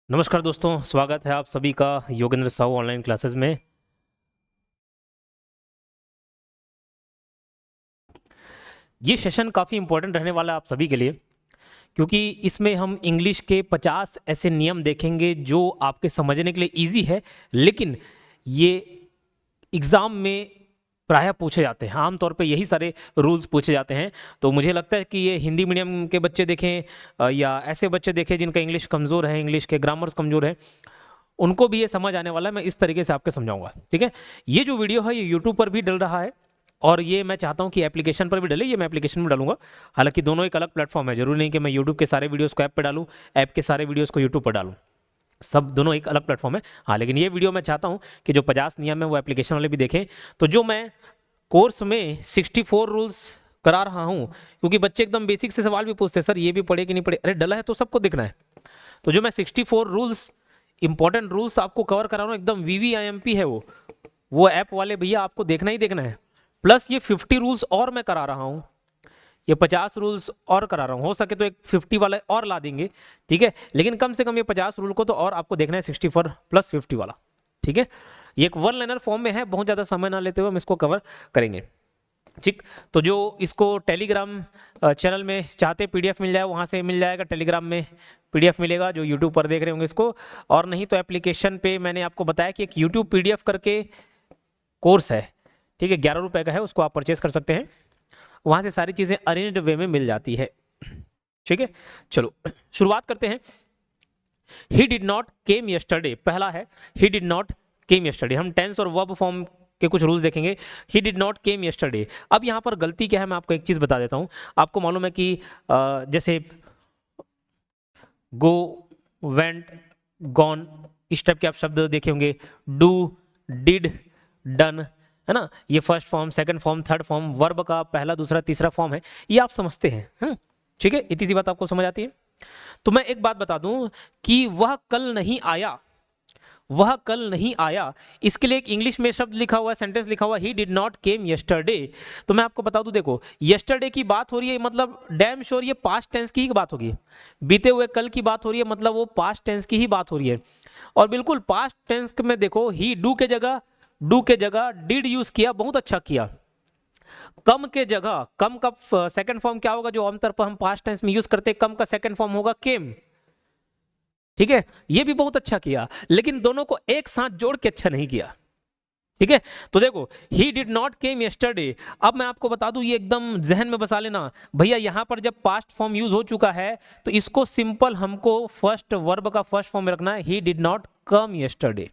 नमस्कार दोस्तों, स्वागत है आप सभी का योगेंद्र साहू ऑनलाइन क्लासेस में। ये सेशन काफ़ी इंपॉर्टेंट रहने वाला है आप सभी के लिए, क्योंकि इसमें हम इंग्लिश के 50 ऐसे नियम देखेंगे जो आपके समझने के लिए इजी है, लेकिन ये एग्ज़ाम में प्रायः पूछे जाते हैं। आमतौर पे यही सारे रूल्स पूछे जाते हैं। तो मुझे लगता है कि ये हिंदी मीडियम के बच्चे देखें या ऐसे बच्चे देखें जिनका इंग्लिश कमज़ोर है, इंग्लिश के ग्रामर्स कमज़ोर है, उनको भी ये समझ आने वाला है। मैं इस तरीके से आपके समझाऊंगा, ठीक है। ये जो वीडियो है ये यूट्यूब पर भी डल रहा है और ये मैं चाहता हूँ कि एप्लीकेशन पर भी डले। ये मैं एप्लीकेशन में डालूंगा। हालांकि दोनों एक अलग प्लेटफॉर्म है, जरूरी नहीं कि मैं यूट्यूब के सारे वीडियोस को ऐप पर डालूँ, ऐप के सारे वीडियोस को यूट्यूब पर डालूँ। सब दोनों एक अलग प्लेटफॉर्म है। हाँ, लेकिन ये वीडियो मैं चाहता हूँ कि जो 50 नियम है वो एप्लीकेशन वाले भी देखें। तो जो मैं कोर्स में 64 रूल्स करा रहा हूँ, क्योंकि बच्चे एकदम बेसिक से सवाल भी पूछते हैं, सर ये भी पढ़े कि नहीं पढ़े। अरे डला है तो सबको देखना है। तो जो मैं 64 रूल्स, इंपॉर्टेंट रूल्स आपको कवर करा रहा हूँ, एकदम VVIMP है वो ऐप वाले भैया आपको देखना ही देखना है। प्लस ये 50 रूल्स और मैं करा रहा हूँ, ये 50 रूल्स और करा रहा हूँ। हो सके तो एक 50 वाला और ला देंगे, ठीक है, लेकिन कम से कम ये 50 रूल को तो और आपको देखना है, 64 प्लस 50 वाला, ठीक है। ये एक वन लाइनर फॉर्म में है, बहुत ज़्यादा समय ना लेते हुए हम इसको कवर करेंगे, ठीक। तो जो इसको टेलीग्राम चैनल में चाहते PDF मिल जाए, वहाँ से मिल जाएगा। टेलीग्राम में PDF मिलेगा, जो यूट्यूब पर देख रहे होंगे इसको। और नहीं तो एप्लीकेशन पे मैंने आपको बताया कि एक यूट्यूब PDF करके कोर्स है, ठीक है, 11 रुपये का है, उसको आप परचेज कर सकते हैं। वहाँ से सारी चीज़ें अरेंज्ड वे में मिल जाती है, ठीक है। चलो शुरुआत करते हैं। He did not came yesterday, पहला है he did not came yesterday. हम टेंस और वर्ब फॉर्म के कुछ रूल्स देखेंगे। He did not came yesterday. अब यहाँ पर गलती क्या है, मैं आपको एक चीज़ बता देता हूँ। आपको मालूम है कि जैसे गो, वेंट, गॉन, इस टाइप के आप शब्द देखे होंगे। डू, डिड, डन, है ना। ये first form, second form, third form, verb का पहला, दूसरा, तीसरा फॉर्म है। ये आप समझते हैं, ठीक है। इतनी सी बात आपको समझ आती है। तो मैं एक बात बता दूं कि वह कल नहीं आया, वह कल नहीं आया, इसके लिए एक इंग्लिश में शब्द लिखा हुआ है, सेंटेंस लिखा हुआ है, he did not came yesterday. तो मैं आपको बता दूं, देखो यस्टरडे की बात हो रही है, मतलब डैम श्योर ये पास्ट टेंस की ही बात होगी। बीते हुए कल की बात हो रही है, मतलब वो पास्ट टेंस की ही बात हो रही है। और बिल्कुल पास्ट टेंस में देखो, ही डू के जगह डिड यूज किया, बहुत अच्छा किया। कम के जगह, कम का सेकंड फॉर्म क्या होगा, जो आमतौर पर हम पास्ट टेंस में यूज करते हैं, कम का सेकंड फॉर्म होगा केम, ठीक है। ये भी बहुत अच्छा किया, लेकिन दोनों को एक साथ जोड़ के अच्छा नहीं किया, ठीक है। तो देखो he did not came yesterday. अब मैं आपको बता दूं, ये एकदम जहन में बसा लेना भैया, यहां पर जब पास्ट फॉर्म यूज हो चुका है तो इसको सिंपल हमको फर्स्ट वर्ब का फर्स्ट फॉर्म में रखना है, he did not come yesterday,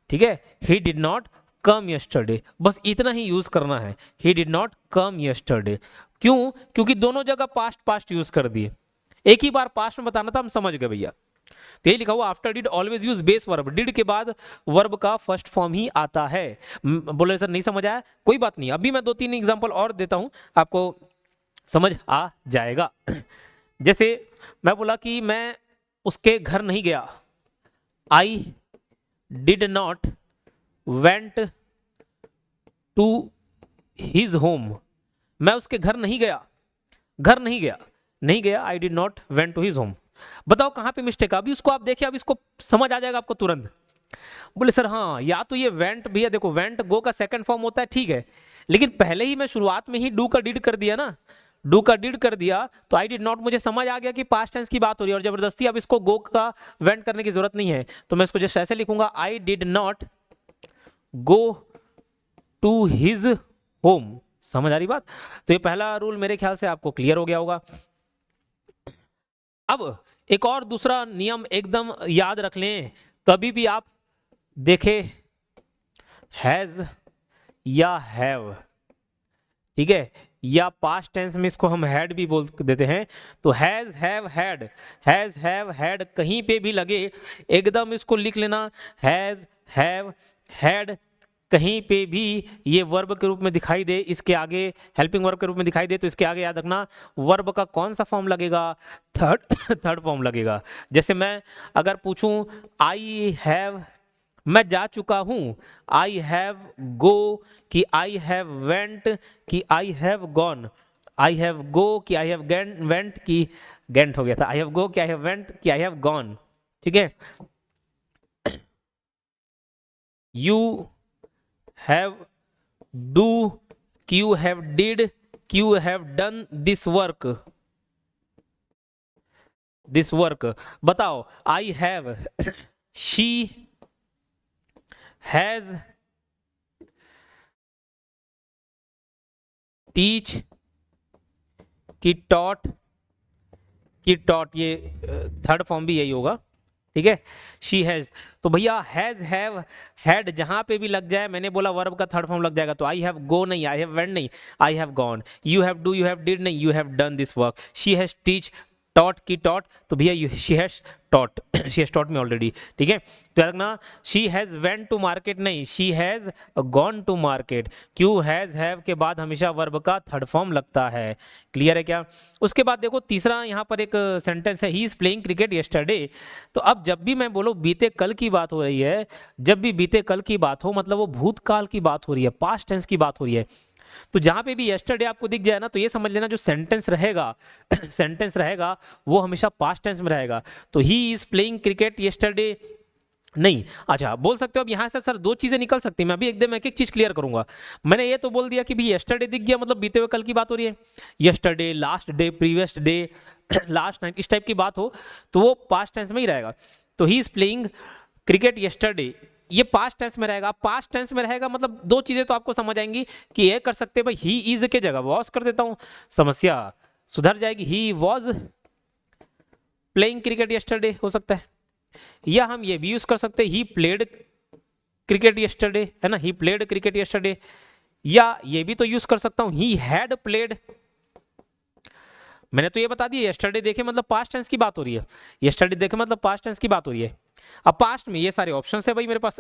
ठीक है। He did not come yesterday, बस इतना ही यूज करना है, he did not come yesterday. क्यों? क्योंकि दोनों जगह पास्ट पास्ट यूज कर दिए, एक ही बार पास्ट में बताना था, हम समझ गए भैया। तो यही लिखा हुआ, after did always use base verb, did के बाद वर्ब का फर्स्ट फॉर्म ही आता है। बोले सर नहीं समझ आया, कोई बात नहीं, अभी मैं 2-3 एग्जांपल और देता हूं, आपको समझ आ जाएगा। जैसे मैं बोला कि मैं उसके घर नहीं गया, I did not went to his home. मैं उसके घर नहीं गया, घर नहीं गया, नहीं गया, I did not went to his home. बताओ कहां पे मिस्टेक। अभी उसको आप देखिए, अभी इसको समझ आ जाएगा आपको तुरंत। बोले सर हाँ, या तो ये वेंट, भैया देखो वेंट गो का सेकंड फॉर्म होता है, ठीक है, लेकिन पहले ही मैं शुरुआत में ही डू का डिड कर दिया ना, डू का डिड कर दिया, तो आई डिड नॉट मुझे समझ आ गया कि पास्ट टेंस की बात हो रही है, और जबरदस्ती अब इसको गो का वेंट करने की जरूरत नहीं है। तो मैं इसको जस्ट ऐसे लिखूंगा, I did not go to his home. समझ आ रही बात? तो ये पहला रूल मेरे ख्याल से आपको क्लियर हो गया होगा। अब एक और दूसरा नियम एकदम याद रख लें, कभी भी आप देखे हैज या हैव, ठीक है, या पास्ट टेंस में इसको हम हैड भी बोल देते हैं, तो has have had, has have had कहीं पे भी लगे, एकदम इसको लिख लेना, हैज हैव हैड कहीं पे भी ये वर्ब के रूप में दिखाई दे, इसके आगे हेल्पिंग वर्ब के रूप में दिखाई दे, तो इसके आगे याद रखना वर्ब का कौन सा फॉर्म लगेगा, थर्ड फॉर्म लगेगा। जैसे मैं अगर पूछूं आई हैव, मैं जा चुका हूं, आई हैव गो कि आई हैव वेंट कि आई हैव गॉन, आई हैव गो कि आई हैव वेंट कि गेंट हो गया था, आई हैव गो कि आई हैव वेंट कि आई हैव गॉन, ठीक है, you have, do, you have did, you have done this work, बताओ, I have, she has, teach की taught, ये थर्ड फॉर्म भी यही होगा, ठीक है, शी हैज। तो भैया हैज, हैव, हैड जहां पे भी लग जाए, मैंने बोला वर्ब का थर्ड फॉर्म लग जाएगा, तो आई हैव गो नहीं, आई हैव वेंट नहीं, I have gone, you have do, you have did नहीं, you have done this work, she has teach taught की टॉट, तो भैया she has taught, she has taught में ऑलरेडी, ठीक है, तो याद रखना she has went to market नहीं, she has gone to market, क्यों हैज हैव के बाद हमेशा वर्ब का थर्ड फॉर्म लगता है, क्लियर है क्या। उसके बाद देखो तीसरा यहाँ पर एक सेंटेंस है, he is playing cricket yesterday. तो अब जब भी मैं बोलो बीते कल की बात हो रही है, जब भी बीते कल की बात हो मतलब वो भूतकाल की बात हो रही है, पास्ट टेंस की बात हो रही है, तो जहां पे भी यस्टरडे आपको दिख जाए ना, तो ये समझ लेना जो सेंटेंस रहेगा सेंटेंस रहेगा वो हमेशा पास्ट टेंस में रहेगा। तो he is playing cricket yesterday नहीं, अच्छा बोल सकते हो अब यहाँ से सर दो चीजें निकल सकती हैं, मैं अभी एकदम एक एक चीज क्लियर करूंगा। मैंने ये तो बोल दिया कि भाई यस्टरडे दिख गया मतलब बीते हुए कल की बात हो रही है, yesterday, last day, previous day, last night, इस टाइप की बात हो तो वो पास्ट टेंस में ही रहेगा। तो he is playing cricket yesterday, ये पास्ट टेंस में रहेगा। पास्ट टेंस में रहेगा मतलब दो चीजें तो आपको समझ आएंगी कि ये कर सकते हैं भाई ही इज के जगह वॉज कर देता हूं, समस्या सुधर जाएगी, he was playing cricket yesterday हो सकता है, या हम ये भी यूज कर सकते हैं ही प्लेड क्रिकेट यस्टरडे, है ना, ही प्लेड क्रिकेट यस्टरडे, या ये भी तो यूज कर सकता हूं ही हैड प्लेड। मैंने तो ये बता दिया यस्टरडे देखे मतलब पास्ट टेंस की बात हो रही है, यस्टरडे देखे मतलब पास्ट टेंस की बात हो रही है। अब पास्ट में ये सारे ऑप्शंस है भाई मेरे पास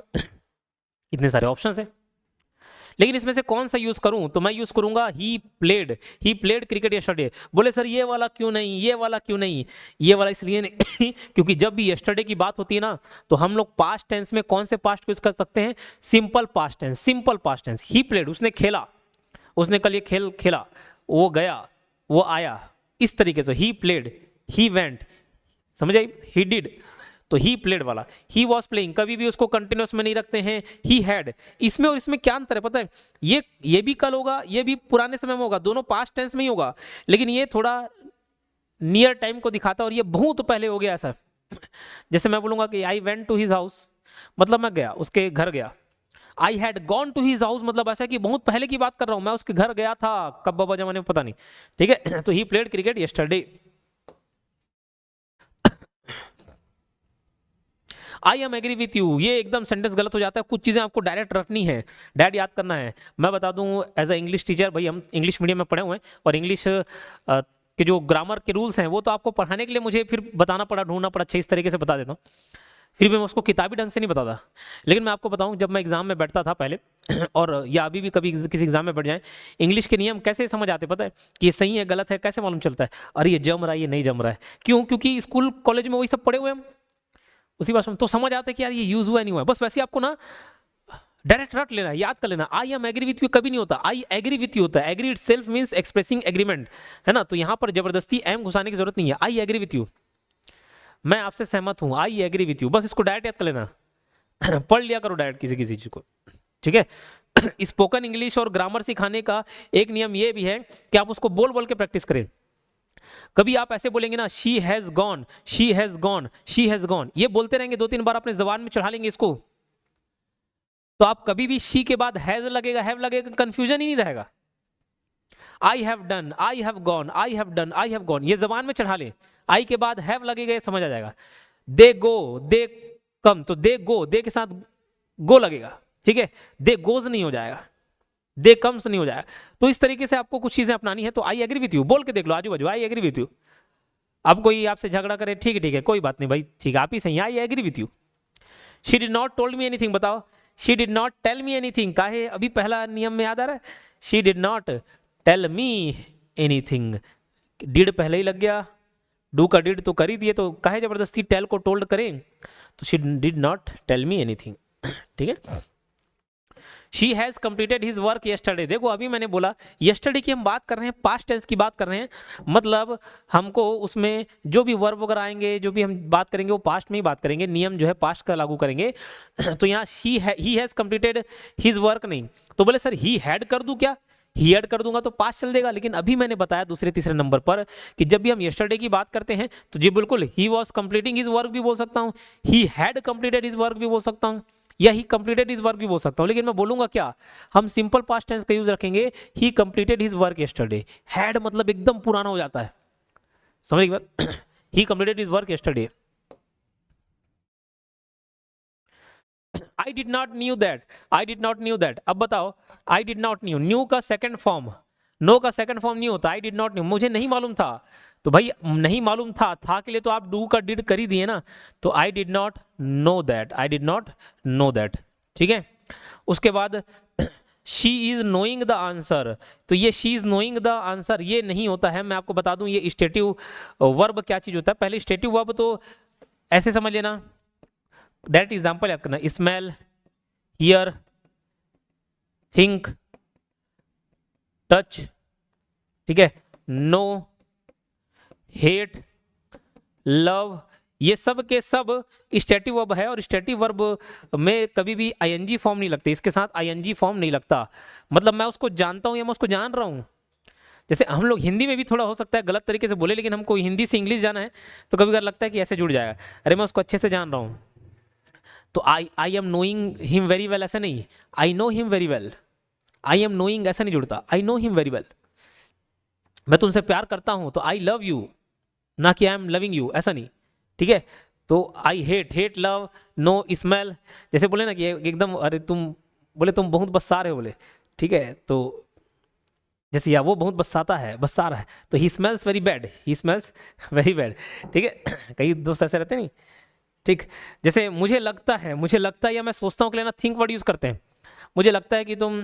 इतने सारे ऑप्शंस है, लेकिन इसमें से कौन सा यूज करूं, तो मैं यूज करूंगा ही प्लेड क्रिकेट यस्टरडे। बोले सर ये वाला क्यों नहीं, ये वाला क्यों नहीं, ये वाला इसलिए नहीं क्योंकि जब भी यस्टरडे की बात होती है ना, तो हम लोग पास्ट टेंस में कौन से पास्ट को यूज कर सकते हैं, simple past tense, simple past tense. He played, उसने खेला, उसने कल ये खेल खेला, वो गया, वो आया, इस तरीके से ही प्लेड, ही वेंट, समझ आई, ही डिड, तो ही प्लेड वाला। ही वॉज प्लेइंग कभी भी उसको कंटिन्यूस में नहीं रखते हैं, ही हैड। इसमें और इसमें क्या अंतर है पता है, ये भी कल होगा, ये भी पुराने समय में होगा, दोनों पास्ट टेंस में ही होगा, लेकिन ये थोड़ा नियर टाइम को दिखाता है और ये बहुत पहले हो गया ऐसा। जैसे मैं बोलूंगा कि I went to his house, मतलब मैं गया, उसके घर गया। I had gone to his house, मतलब ऐसा कि बहुत पहले की बात कर रहा हूं, मैं उसके घर गया था, कब बाबा जमाने में पता नहीं, ठीक है। तो he played cricket yesterday. I am agree with you, ये एकदम सेंटेंस गलत हो जाता है, कुछ चीजें आपको डायरेक्ट रखनी है, डायरेक्ट याद करना है। मैं बता दूं एज अ इंग्लिश टीचर, भाई हम इंग्लिश मीडियम में पढ़े हुए हैं, और इंग्लिश के जो ग्रामर के रूल्स हैं वो तो आपको पढ़ाने के लिए मुझे फिर बताना पड़ा, ढूंढना पड़ा, अच्छा इस तरीके से बता देता हूँ, फिर भी मैं उसको किताबी ढंग से नहीं बताता। लेकिन मैं आपको बताऊं, जब मैं एग्जाम में बैठता था पहले और या अभी भी कभी किसी एग्जाम में बैठ जाए, इंग्लिश के नियम कैसे समझ आते पता है, कि ये सही है गलत है कैसे मालूम चलता है, अरे ये जम रहा है ये नहीं जम रहा है, क्यों, क्योंकि स्कूल कॉलेज में वही सब पढ़े हुए हम, उसी भाषा में, तो समझ आता है कि यार ये यूज हुआ नहीं हुआ है। बस वैसे आपको ना डायरेक्ट रट लेना है, याद कर लेना। I am agree with you कभी नहीं होता, आई एग्री विथ यू होता है। Agree itself means expressing agreement, है ना, तो यहां पर जबरदस्ती एम घुसाने की जरूरत नहीं है। आई एग्री विथ यू, मैं आपसे सहमत हूं, आई एग्री विथ यू, बस इसको डायरेक्ट याद कर लेना पढ़ लिया करो डायरेक्ट किसी किसी चीज को, ठीक है। स्पोकन इंग्लिश और ग्रामर सिखाने का एक नियम ये भी है कि आप उसको बोल बोल के प्रैक्टिस करें। कभी आप ऐसे बोलेंगे ना, she has gone, she has gone, she has gone, ये बोलते रहेंगे 2-3 बार, अपने जबान में चढ़ा लेंगे इसको, तो आप कभी भी शी के बाद हैज लगेगा, हैव लगेगा, कंफ्यूजन ही नहीं रहेगा। I have done, I have gone, I have done, I have gone, ये जबान में चढ़ा ले, आई के बाद हैव लगेगा, ये समझ आ जाएगा। दे गो, दे कम, तो दे गो, दे के साथ गो लगेगा, ठीक है, दे गोज नहीं हो जाएगा, दे कम्स नहीं हो जाएगा। तो इस तरीके से आपको कुछ चीजें अपनानी है। तो आई एग्री विथ यू बोल के देख लो आजू बाजू, आई एग्री विथ यू। अब कोई आपसे झगड़ा करे, ठीक है कोई बात नहीं भाई, ठीक है आप ही सही, I agree with you. She did not told me anything, बताओ, she did not tell me anything, काहे, अभी पहला नियम में याद आ रहा है, she did not tell me anything, did पहले ही लग गया, डू का डिड तो कर ही दिए, तो काहे जबरदस्ती टेल को टोल्ड करें, तो she did not tell me anything, ठीक है। She has completed his work yesterday. देखो अभी मैंने बोला यस्टरडे की हम बात कर रहे हैं, पास्ट टेंस की बात कर रहे हैं, मतलब हमको उसमें जो भी वर्ब वगैरह आएंगे, जो भी हम बात करेंगे वो पास्ट में ही बात करेंगे, नियम जो है पास्ट का लागू करेंगे। तो यहाँ he has completed his work नहीं, तो बोले सर ही हैड कर दूं क्या, ही हैड कर दूंगा तो पास्ट चल देगा, लेकिन अभी मैंने बताया दूसरे तीसरे नंबर पर कि जब भी हम यस्टरडे की बात करते हैं तो जी बिल्कुल he was completing his work भी बोल सकता हूँ, he had completed his work भी बोल सकता हूँ, या ही कंप्लीटेड हिज वर्क भी बोल सकता हूँ, लेकिन मैं बोलूंगा क्या, हम सिंपल पास्ट टेंस का यूज रखेंगे, ही completed his work yesterday. Had मतलब एकदम पुराना हो जाता है, समझ गई बात। ही completed his work yesterday. I did not knew that, I did not knew that. अब बताओ आई डिड नॉट न्यू, न्यू का सेकंड फॉर्म, नो का सेकंड फॉर्म न्यू होता, आई डिड नॉट न्यू मुझे नहीं मालूम था, तो भाई नहीं मालूम था के लिए तो आप डू का डिड कर ही दिए ना, तो आई did not know that, I did not know that, ठीक है। उसके बाद she is knowing the answer, तो ये she is knowing the answer ये नहीं होता है, मैं आपको बता दूं ये स्टेटिव वर्ब क्या चीज होता है। पहले स्टेटिव वर्ब तो ऐसे समझ लेना, डायरेक्ट एग्जांपल याद करना, स्मेल, हियर, थिंक, टच, ठीक है, नो, हेट, लव, ये सब के सब स्टेटिव वर्ब है, और स्टेटिव वर्ब में कभी भी आईएनजी फॉर्म नहीं लगती, इसके साथ आईएनजी फॉर्म नहीं लगता, मतलब मैं उसको जानता हूं या मैं उसको जान रहा हूं। जैसे हम लोग हिंदी में भी थोड़ा हो सकता है गलत तरीके से बोले, लेकिन हमको हिंदी से इंग्लिश जाना है तो कभी कभी लगता है कि ऐसे जुड़ जाएगा, अरे मैं उसको अच्छे से जान रहा हूं, तो I am knowing him very well ऐसा नहीं, I know him very well, I am knowing ऐसा नहीं जुड़ता, I know him very well. मैं तुमसे प्यार करता हूं तो आई लव यू, ना कि आई एम लविंग यू, ऐसा नहीं, ठीक है। तो I hate, hate love, no smell, जैसे बोले ना कि एकदम अरे तुम बोले तुम बहुत बस्सार हो बोले, ठीक है, तो जैसे या वो बहुत बस्साता है, बस्सा रहा है, तो ही स्मेल्स वेरी बैड, ही स्मेल्स वेरी बैड, ठीक है। कई दोस्त ऐसे रहते नहीं, ठीक। जैसे मुझे लगता है, मुझे लगता है या मैं सोचता हूँ, लेना थिंक वर्ड यूज करते हैं, मुझे लगता है कि तुम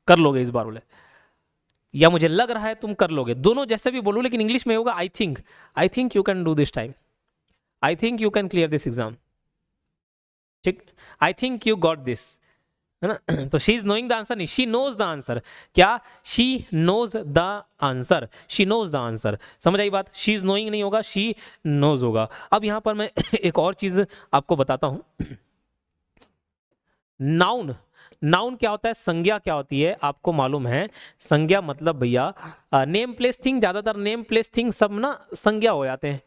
कर लोगे इस बार बोले, या मुझे लग रहा है तुम कर लोगे, दोनों जैसे भी बोलूं, लेकिन इंग्लिश में होगा I think you can do this time, I think you can clear this exam, ठीक, I think you got this, है ना। तो she is knowing the answer नहीं, शी नोज द आंसर, क्या, she knows the answer, she knows the answer, समझ आई बात। She is knowing नहीं होगा, शी नोज होगा। अब यहां पर मैं एक और चीज आपको बताता हूं, नाउन, नाउन क्या होता है, संज्ञा क्या होती है, आपको मालूम है। संज्ञा मतलब भैया नेम प्लेस थिंग, ज्यादातर नेम प्लेस थिंग सब ना संज्ञा हो जाते हैं,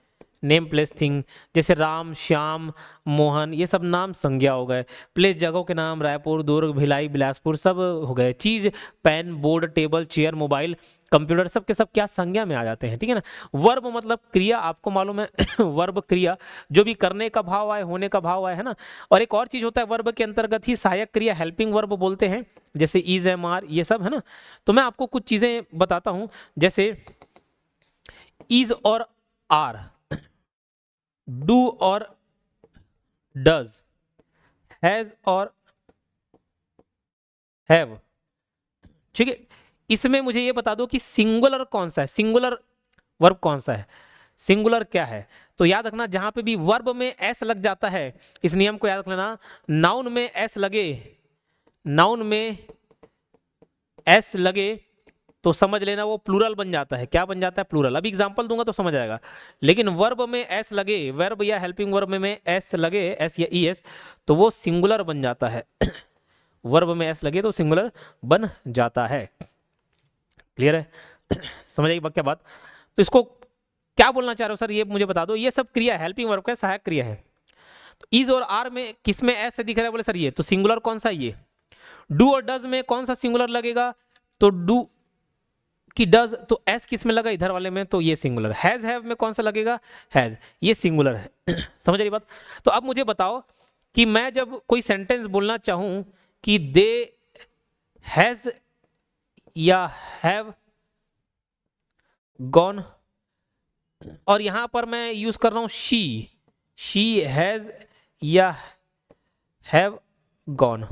नेम प्लेस थिंग, जैसे राम, श्याम, मोहन, ये सब नाम संज्ञा हो गए। प्लेस जगहों के नाम, रायपुर, दुर्ग, भिलाई, बिलासपुर, सब हो गए। चीज, pen, board, table, chair, mobile, computer, सब के सब क्या संज्ञा में आ जाते हैं, ठीक है ना। वर्ब मतलब क्रिया, आपको मालूम है वर्ब क्रिया, जो भी करने का भाव आए, होने का भाव आए, है ना। और एक और चीज होता है वर्ब के अंतर्गत ही सहायक क्रिया, हेल्पिंग वर्ब बोलते हैं, जैसे इज, एम, आर, ये सब, है ना। तो मैं आपको कुछ चीजें बताता हूं, जैसे इज और आर, डू और डज, हैज और हैव, ठीक है। इसमें मुझे ये बता दो कि सिंगुलर कौन सा है, सिंगुलर वर्ब कौन सा है, सिंगुलर क्या है। तो याद रखना जहां पे भी वर्ब में एस लग जाता है, इस नियम को याद रख लेना, नाउन में एस लगे, नाउन में एस लगे तो समझ लेना वो प्लूरल बन जाता है। क्या बन जाता है, प्लूरल। अभी एग्जांपल दूंगा तो समझ आएगा। लेकिन वर्ब में एस लगे, वर्ब या हेल्पिंग वर्ब में एस लगे, एस या ई एस, तो वो सिंगुलर बन जाता है वर्ब में एस लगे तो सिंगुलर बन जाता है। क्लियर है समझ आई क्या बात। तो इसको क्या बोलना चाह रहे हो सर, ये मुझे बता दो। ये सब क्रिया हेल्पिंग वर्ब का सहायक क्रिया है। तो इज और आर में किस में एस दिख रहा है, बोले सर ये, तो सिंगुलर कौन सा, ये। डू और डज में कौन सा सिंगुलर लगेगा, तो डू कि डज, तो एस किस में लगा, इधर वाले में, तो ये सिंगुलर। हैज, हैव में कौन सा लगेगा, हैज, ये सिंगुलर है समझ रही बात। तो अब मुझे बताओ कि मैं जब कोई सेंटेंस बोलना चाहूं कि दे हैज या हैव गॉन, और यहां पर मैं यूज कर रहा हूं शी हैज या हैव गॉन।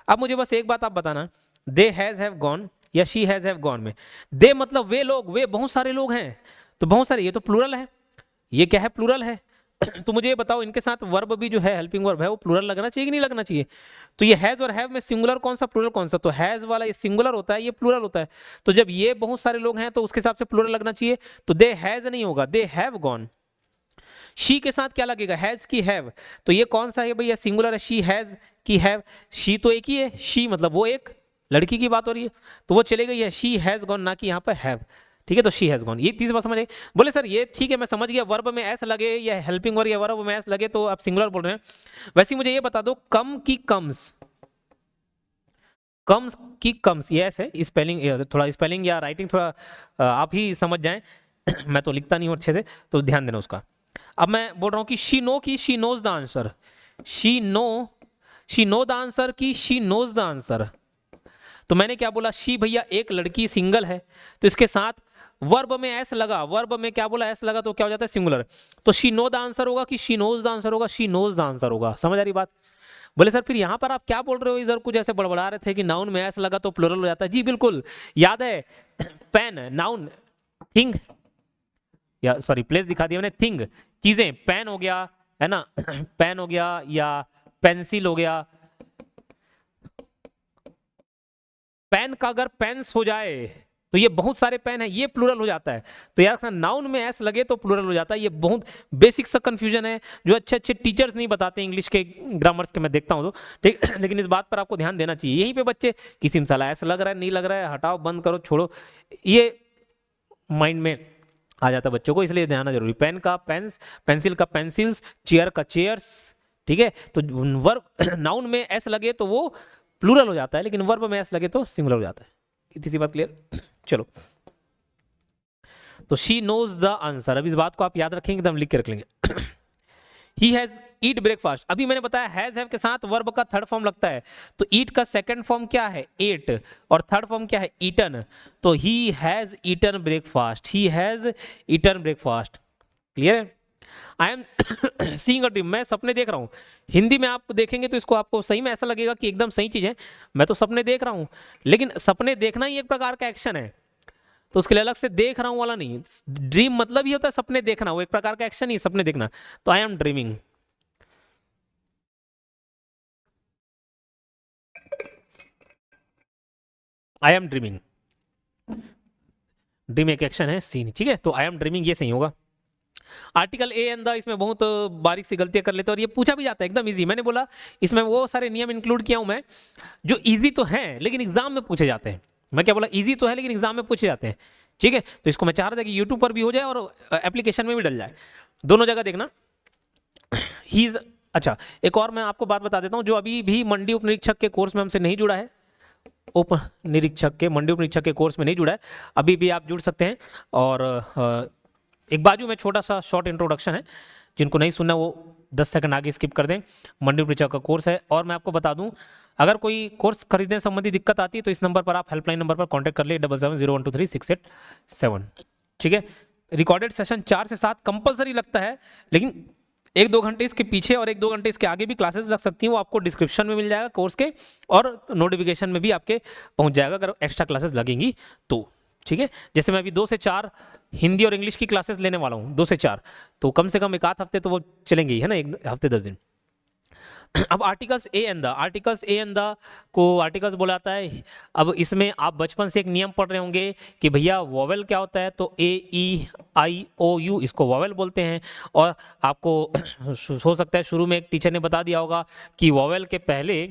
अब मुझे बस एक बात आप बताना, दे हैज हैव गॉन या शी हैज हैव गॉन में, दे मतलब वे लोग, वे बहुत सारे लोग हैं, तो बहुत सारे, ये तो प्लूरल है, ये क्या है, प्लूरल है। तो मुझे ये बताओ, इनके साथ वर्ब भी जो है, हेल्पिंग वर्ब है, वो प्लूरल लगना चाहिए कि नहीं लगना चाहिए? तो ये हैज और हैव में सिंगुलर कौन सा, प्लूरल कौन सा? तो हैज वाला ये सिंगुलर होता है, ये प्लूरल होता है। तो जब ये बहुत सारे लोग हैं तो उसके हिसाब से प्लूरल लगना चाहिए। तो दे हैज नहीं होगा, दे हैव गॉन। शी के साथ क्या लगेगा, हैज की हैव। तो ये कौन सा है भैया, सिंगुलर है, शी हैज की हैव। शी तो एक ही है, शी मतलब वो एक लड़की की बात हो रही है, तो वो चले गई है, शी हैज गॉन, ना कि यहाँ पर हैव। ठीक है, तो शी हैज गॉन, ये तीसरी बात समझ आई। बोले सर ये ठीक है, मैं समझ गया, वर्ब में एस लगे या हेल्पिंग वर्ब या वर्ब में एस लगे तो आप सिंगुलर बोल रहे हैं। वैसे मुझे ये बता दो, कम की कम्स, कम्स की कम्स, ये ऐसे स्पेलिंग, थोड़ा स्पेलिंग या राइटिंग थोड़ा आप ही समझ जाएं मैं तो लिखता नहीं हूँ अच्छे से, तो ध्यान देना उसका। अब मैं बोल रहा हूँ कि शी नो की she knows the answer, she know the answer की शी नोज द आंसर। तो मैंने क्या बोला, शी भैया एक लड़की सिंगल है, तो इसके साथ वर्ब में एस लगा, वर्ब में क्या बोला, एस लगा, तो क्या हो जाता है, सिंगुलर। तो शी नो द आंसर होगा कि शी नोज द आंसर होगा, शी नोज द आंसर होगा। समझ आ रही बात? बोले सर फिर यहाँ पर आप क्या बोल रहे हो, इधर कुछ ऐसे बड़बड़ा रहे थे कि नाउन में एस लगा तो प्लूरल हो जाता है। जी बिल्कुल, याद है पेन नाउन, थिंग, या सॉरी प्लेस दिखा दिया मैंने, थिंग चीजें, पेन हो गया है ना पेन हो गया या पेंसिल हो गया। पेन का अगर पेन्स हो जाए तो ये बहुत सारे पेन है, ये प्लूरल हो जाता है। तो यार नाउन में एस लगे तो प्लूरल हो जाता है। ये बहुत बेसिक सा कंफ्यूजन है जो अच्छे अच्छे टीचर्स नहीं बताते इंग्लिश के, ग्रामर्स के, मैं देखता हूँ तो ठीक लेकिन इस बात पर आपको ध्यान देना चाहिए। यहीं पे बच्चे किसी में साला ऐसा लग रहा है, नहीं लग रहा है, हटाओ, बंद करो, छोड़ो, ये माइंड में आ जाता है बच्चों को, इसलिए ध्यान जरूरी। पेन का पेन्स, पेंसिल का पेंसिल्स, चेयर का चेयर्स। ठीक है, तो वर्ब नाउन में एस लगे तो वो प्लूरल हो जाता है, लेकिन वर्ब में एस लगे तो सिंगुलर हो जाता है। इतनी सी बात क्लियर? चलो, तो शी नोज द आंसर, अब इस बात को आप याद रखेंगे, एकदम लिख के रख लेंगे। ही हैज ईट ब्रेकफास्ट, अभी मैंने बताया हैज हैव के साथ वर्ब का थर्ड फॉर्म लगता है, तो ईट का सेकंड फॉर्म क्या है, एट, और थर्ड फॉर्म क्या है, ईटन। तो he has eaten breakfast, he has eaten breakfast. Clear है? I am seeing a dream, मैं सपने देख रहा हूँ। हिंदी में आप देखेंगे तो इसको आपको सही में ऐसा लगेगा कि एकदम सही चीज है, मैं तो सपने देख रहा हूँ। लेकिन सपने देखना ही एक प्रकार का एक्शन है, तो उसके लिए अलग से देख रहा हूँ वाला नहीं। ड्रीम मतलब ही होता है सपने देखना, वो एक प्रकार का एक्शन ही सपने देखना। तो I am dreaming, I am dreaming, dream एक एक्शन है, सीन। ठीक है, तो आई एम ड्रीमिंग ये सही होगा। आर्टिकल ए एंड द, इसमें बहुत बारीक सी गलतियां कर लेते हैं और ये पूछा भी जाता है एकदम इजी। मैंने बोला इसमें वो सारे नियम इंक्लूड किया हूं मैं जो इजी तो हैं लेकिन एग्जाम में पूछे जाते हैं। मैं क्या बोला, इजी तो है लेकिन एग्जाम में पूछे जाते हैं। ठीक है, तो इसको मैं चाह रहा था कि यूट्यूब पर भी हो जाए और एप्लीकेशन में भी डल जाए, दोनों जगह देखना। ही इज, अच्छा एक और मैं आपको बात बता देता हूँ, जो अभी भी मंडी उप निरीक्षक के कोर्स में हमसे नहीं जुड़ा है, उप निरीक्षक के, मंडी उप निरीक्षक के कोर्स में नहीं जुड़ा है, अभी भी आप जुड़ सकते हैं। और एक बाजू में छोटा सा शॉर्ट इंट्रोडक्शन है, जिनको नहीं सुनना वो 10 सेकंड आगे स्किप कर दें। मंडी उप निरीक्षक का कोर्स है। और मैं आपको बता दूं, अगर कोई कोर्स खरीदने संबंधी दिक्कत आती है तो इस नंबर पर आप हेल्पलाइन नंबर पर कांटेक्ट कर ले, 7701236887। ठीक है, रिकॉर्डेड सेशन 4 से 7 कंपलसरी लगता है, लेकिन 1-2 घंटे इसके पीछे और 1-2 घंटे इसके आगे भी क्लासेस लग सकती हैं, वो आपको डिस्क्रिप्शन में मिल जाएगा कोर्स के, और नोटिफिकेशन में भी आपके पहुंच जाएगा अगर एक्स्ट्रा क्लासेस लगेंगी तो। ठीक है, जैसे मैं अभी 2 से 4 हिंदी और इंग्लिश की क्लासेस लेने वाला हूँ, 2 से 4, तो कम से कम 1 आध हफ्ते तो वो चलेंगे ही, है ना, 1 हफ्ते 10 दिन। अब articles A and the, articles A and the को आर्टिकल्स बोला जाता है। अब इसमें आप बचपन से एक नियम पढ़ रहे होंगे कि भैया वॉवेल क्या होता है, तो ए ई आई ओ यू, इसको वॉवेल बोलते हैं। और आपको हो सकता है शुरू में एक टीचर ने बता दिया होगा कि वॉवेल के पहले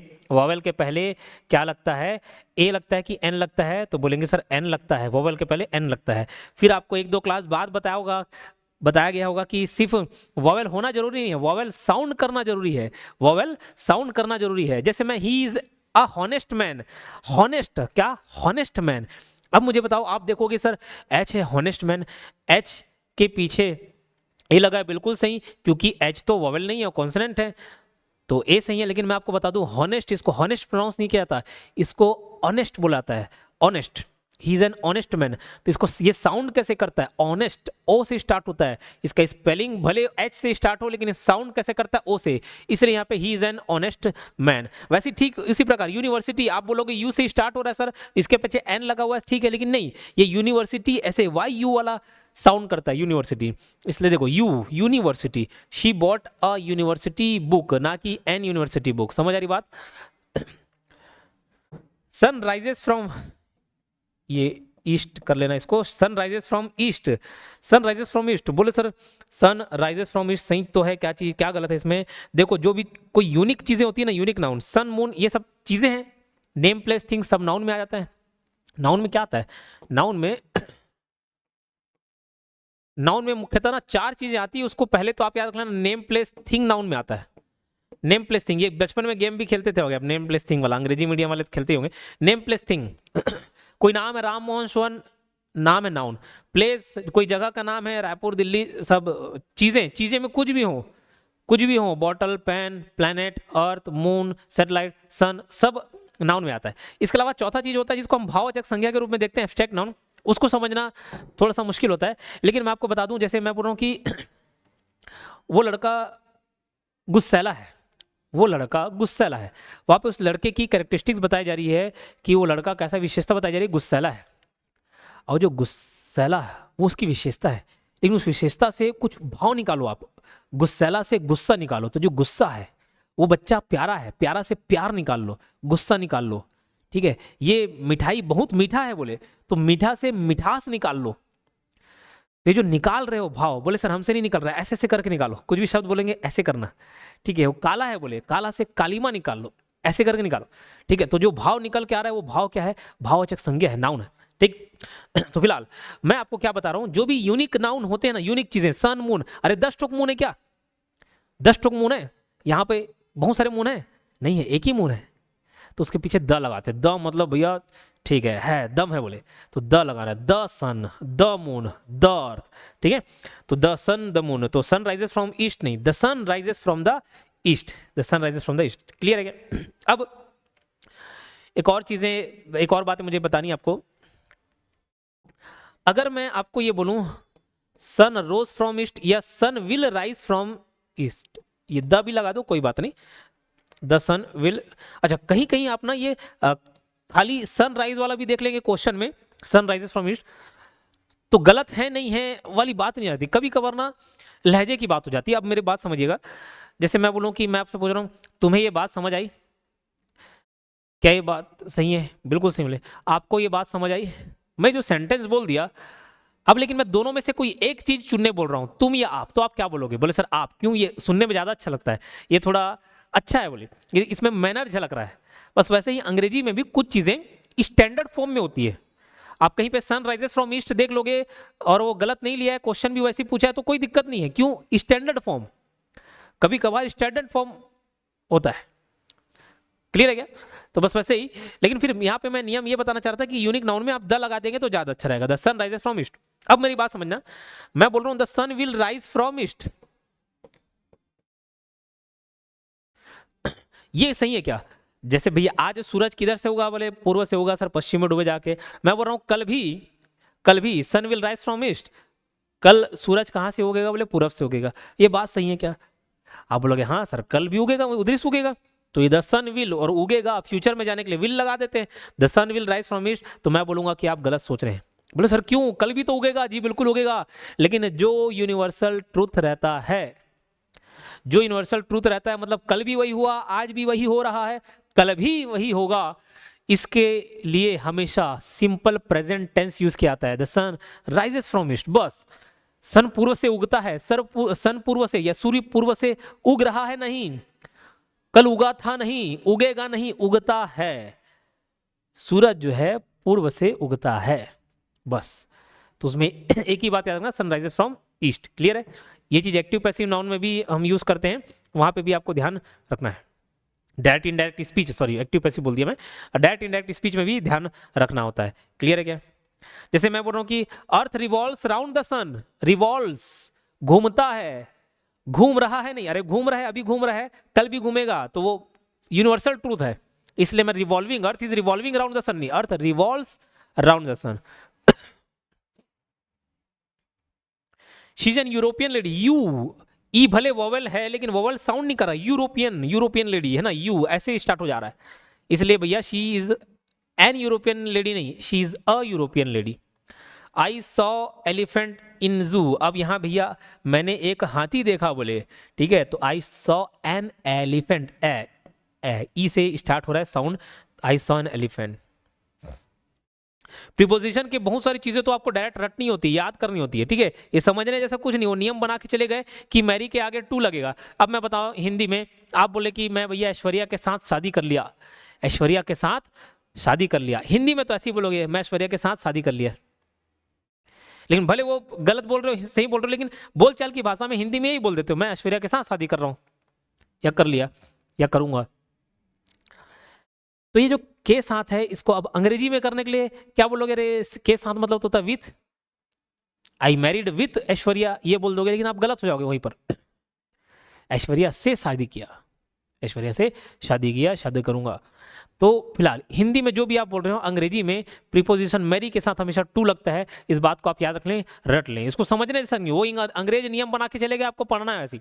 क्या लगता है, ए लगता है कि एन लगता है, तो बोलेंगे सर एन लगता है, वॉवेल के पहले एन लगता है। फिर आपको 1-2 क्लास बाद बताया गया होगा कि सिर्फ वॉवेल होना जरूरी नहीं है, वॉवेल साउंड करना जरूरी है, वॉवेल साउंड करना जरूरी है। जैसे मैं he is a honest man, honest क्या, हॉनेस्ट मैन। अब मुझे बताओ, आप देखोगे सर एच है हॉनेस्ट मैन, एच के पीछे ए लगा है, बिल्कुल सही, क्योंकि एच तो वॉवेल नहीं है, कॉन्सोनेंट है, तो ए सही है। लेकिन मैं आपको बता दूं हॉनेस्ट, इसको हॉनेस्ट प्रोनाउंस नहीं किया जाता, इसको ऑनेस्ट बोला जाता है, honest. He is an honest man, तो इसको ये साउंड कैसे करता है, ऑनेस्ट, ओ से स्टार्ट होता है, इसका स्पेलिंग भले एच से स्टार्ट हो लेकिन साउंड कैसे करता है, ओ से, इसलिए यहाँ पे he is an honest man. वैसे ठीक इसी प्रकार यूनिवर्सिटी, आप बोलोगे यू से स्टार्ट हो रहा है सर, इसके पीछे एन लगा हुआ है, ठीक है, लेकिन नहीं, ये यूनिवर्सिटी ऐसे वाई यू वाला साउंड करता है यूनिवर्सिटी, इसलिए देखो you university, she bought a university book, ना कि एन यूनिवर्सिटी बुक। समझ आ रही बात? सन राइजेस फ्रॉम, ये ईस्ट कर लेना इसको, sun rises from east, sun rises from east, बोले sir sun rises from east सही तो है, क्या चीज, क्या गलत है इसमें? देखो जो भी कोई यूनिक चीजें होती है ना, यूनिक नाउन, सन मून ये सब चीजें हैं, नेम प्लेस थिंग सब नाउन में आ जाता है। नाउन में क्या आता है, नाउन में नाउन में मुख्यतः ना 4 चीजें आती है, उसको पहले तो आप याद रखना, नेम प्लेस थिंग नाउन में आता है। नेम प्लेस थिंग, ये बचपन में गेम भी खेलते थे होगे आप, नेम प्लेस थिंग वाला, अंग्रेजी मीडियम वाले खेलते होंगे। नेम प्लेस थिंग, कोई नाम है राम मोहन सोहन, नाम है नाउन, प्लेस कोई जगह का नाम है, रायपुर दिल्ली, सब चीजें, चीजें में कुछ भी हो, कुछ भी हो, बॉटल, पेन, प्लैनेट, अर्थ, मून, सैटेलाइट, सन, सब नाउन में आता है। इसके अलावा चौथा चीज होता है जिसको हम भाववाचक संज्ञा के रूप में देखते हैं, एब्स्ट्रैक्ट नाउन, उसको समझना थोड़ा सा मुश्किल होता है, लेकिन मैं आपको बता दूं, जैसे मैं बोल रहा हूं कि वो लड़का गुस्सैला है, वो लड़का गुस्सैला है, वहां पे उस लड़के की कैरेक्टरिस्टिक्स बताई जा रही है कि वो लड़का कैसा, विशेषता बताई जा रही है, गुस्सैला है। और जो गुस्सैला है वो उसकी विशेषता है, लेकिन उस विशेषता से कुछ भाव निकालो आप, गुस्सैला से गुस्सा निकालो, तो जो गुस्सा है वो बच्चा प्यारा है, प्यारा से प्यार निकाल लो, गुस्सा निकाल लो, ठीक है। ये मिठाई बहुत मीठा है, बोले तो मीठा से मिठास निकाल लो। तो ये जो निकाल रहे हो भाव, बोले सर हमसे नहीं निकल रहा है, ऐसे ऐसे करके निकालो, कुछ भी शब्द बोलेंगे ऐसे करना, ठीक है। वो काला है, बोले काला से कालीमा निकाल लो, ऐसे करके निकालो, ठीक है। तो जो भाव निकल के आ रहा है वो भाव क्या है, भाववाचक संज्ञा है, नाउन है, ठीक। तो फिलहाल मैं आपको क्या बता रहा हूं, जो भी यूनिक नाउन होते हैं ना, यूनिक चीजें, सन मून, अरे 10 ठोक मून है क्या, 10 ठोक मून है, यहाँ पे बहुत सारे मून है, नहीं है, एक ही मून है, तो उसके पीछे द लगाते हैं, द मतलब भैया ठीक है दम है, बोले तो द लगाना है, the sun, the moon, the earth, ठीक है। तो द सन द मून, तो सन राइजेस फ्रॉम ईस्ट नहीं, the sun rises from the east, the sun rises from the east, clear है क्या? अब एक और चीजें, एक और बात मुझे बतानी आपको, अगर मैं आपको ये बोलूं सन रोज फ्रॉम ईस्ट या सन विल राइज फ्रॉम ईस्ट, ये द भी लगा दो कोई बात नहीं, द सन विल, अच्छा कहीं कहीं आप ना ये खाली सनराइज वाला भी देख लेंगे क्वेश्चन में, सनराइजेस फ्रॉम ईस्ट, तो गलत है नहीं है वाली बात नहीं आती, कभी कभार ना लहजे की बात हो जाती है। अब मेरी बात समझिएगा, जैसे मैं बोलूं कि मैं आपसे पूछ रहा हूं तुम्हें ये बात समझ आई, क्या ये बात सही है, बिल्कुल सही, बोले आपको ये बात समझ आई, मैं जो सेंटेंस बोल दिया, अब लेकिन मैं दोनों में से कोई एक चीज चुनने बोल रहा हूं, तुम या आप, तो आप क्या बोलोगे? बोले सर आप, क्यों, ये सुनने में ज्यादा अच्छा लगता है, ये थोड़ा अच्छा है, बोले इसमें मैनर झलक रहा है। बस वैसे ही अंग्रेजी में भी कुछ चीजें स्टैंडर्ड फॉर्म में होती है, आप कहीं पे सन राइजेस फ्रॉम ईस्ट देख लोगे और वो गलत नहीं लिया है, क्वेश्चन भी वैसे पूछा है, तो कोई दिक्कत नहीं है, क्यों, स्टैंडर्ड फॉर्म, कभी कभार स्टैंडर्ड फॉर्म होता है, क्लियर है क्या? तो बस वैसे ही, लेकिन फिर यहाँ पे मैं नियम ये बताना चाह रहा था कि यूनिक नाउन में आप द लगा देंगे तो ज्यादा अच्छा रहेगा, the sun rises from east. अब मेरी बात समझना, मैं बोल रहा हूं the sun will rise from east, ये सही है क्या? जैसे भैया आज सूरज किधर से होगा, बोले पूर्व से होगा सर, पश्चिम में डूबे जाके, मैं बोल रहा हूं कल भी सन विल राइज फ्रॉम ईस्ट, कल सूरज कहां से उगेगा, बोले पूरब से उगेगा, ये बात सही है क्या? आप बोलोगे हाँ सर कल भी उगेगा, उधर से उगेगा, तो ये द सन विल और उगेगा फ्यूचर में जाने के लिए विल लगा देते हैं, the sun will rise from east, तो मैं बोलूंगा कि आप गलत सोच रहे हैं। बोले सर क्यों, कल भी तो उगेगा, जी बिल्कुल उगेगा, लेकिन जो यूनिवर्सल ट्रूथ रहता है, जो यूनिवर्सल ट्रूथ रहता है, मतलब कल भी वही हुआ, आज भी वही हो रहा है, कल भी वही होगा, इसके लिए हमेशा सिंपल प्रेजेंट टेंस यूज किया जाता है, the sun rises from east, बस सन पूर्व से उगता है, सन पूर्व से या सूर्य पूर्व से उग रहा है, नहीं कल उगा था, नहीं उगेगा, नहीं उगता है, सूरज जो है पूर्व से उगता है, बस। तो उसमें एक ही बात याद रखना, sun rises from east, clear है? ये चीज एक्टिव पैसिव नाउन में भी हम यूज करते हैं, वहां पे भी आपको ध्यान रखना है। Direct indirect speech, sorry active passive बोल दिया मैं, डायरेक्ट इनडायरेक्ट स्पीच में भी ध्यान रखना होता है, क्लियर है क्या? जैसे मैं बोल रहा हूं कि earth revolves round the sun, revolves घूमता है, घूम रहा है नहीं, अरे घूम रहा है, अभी घूम रहा है, कल भी घूमेगा, तो वो यूनिवर्सल ट्रूथ है, इसलिए मैं revolving, earth is revolving around the sun नहीं, earth revolves around the sun. She is an European lady. U, E भले वोवेल है लेकिन वोवेल साउंड नहीं कर रहा। यूरोपियन, यूरोपियन लेडी है ना, यू ऐसे स्टार्ट हो जा रहा है, इसलिए भैया she is an European lady नहीं, she is a European lady. I saw elephant in zoo. अब यहाँ भैया मैंने एक हाथी देखा बोले, ठीक है, तो आई सॉ एन एलिफेंट, ई से स्टार्ट हो रहा है sound, I saw an elephant. Preposition के बहुत सारी चीजें तो आपको डायरेक्ट रटनी होती है, याद करनी होती है, ठीक है, ये समझने जैसा कुछ नहीं, वो नियम बना के चले गए कि मैरी के आगे टू लगेगा। अब मैं बताऊं हिंदी में, आप बोले कि मैं भैया ऐश्वर्या के साथ शादी कर लिया, ऐश्वर्या के साथ शादी कर लिया, हिंदी में तो ऐसे ही बोलोगे मैं ऐश्वर्या के साथ शादी कर लिया, लेकिन भले वो गलत बोल रहे हो सही बोल रहे हो, लेकिन बोलचाल की भाषा में हिंदी में यही बोल देते हो, मैं ऐश्वर्या के साथ शादी कर रहा हूं या कर लिया या करूंगा। तो ये जो के साथ है इसको अब अंग्रेजी में करने के लिए क्या बोलोगे रे, के साथ मतलब तो होता है with, I married with Aishwarya ये बोल दोगे, लेकिन आप गलत हो जाओगे वहीं पर। ऐश्वर्या से शादी किया, ऐश्वर्या से शादी किया, शादी करूंगा। तो फिलहाल हिंदी में जो भी आप बोल रहे हो, अंग्रेजी में प्रीपोजिशन मैरी के साथ हमेशा टू लगता है, इस बात को आप याद रख लें, रट लें, इसको समझने जैसा नहीं, वो अंग्रेज नियम बना के चले गए, आपको पढ़ना है ऐसी।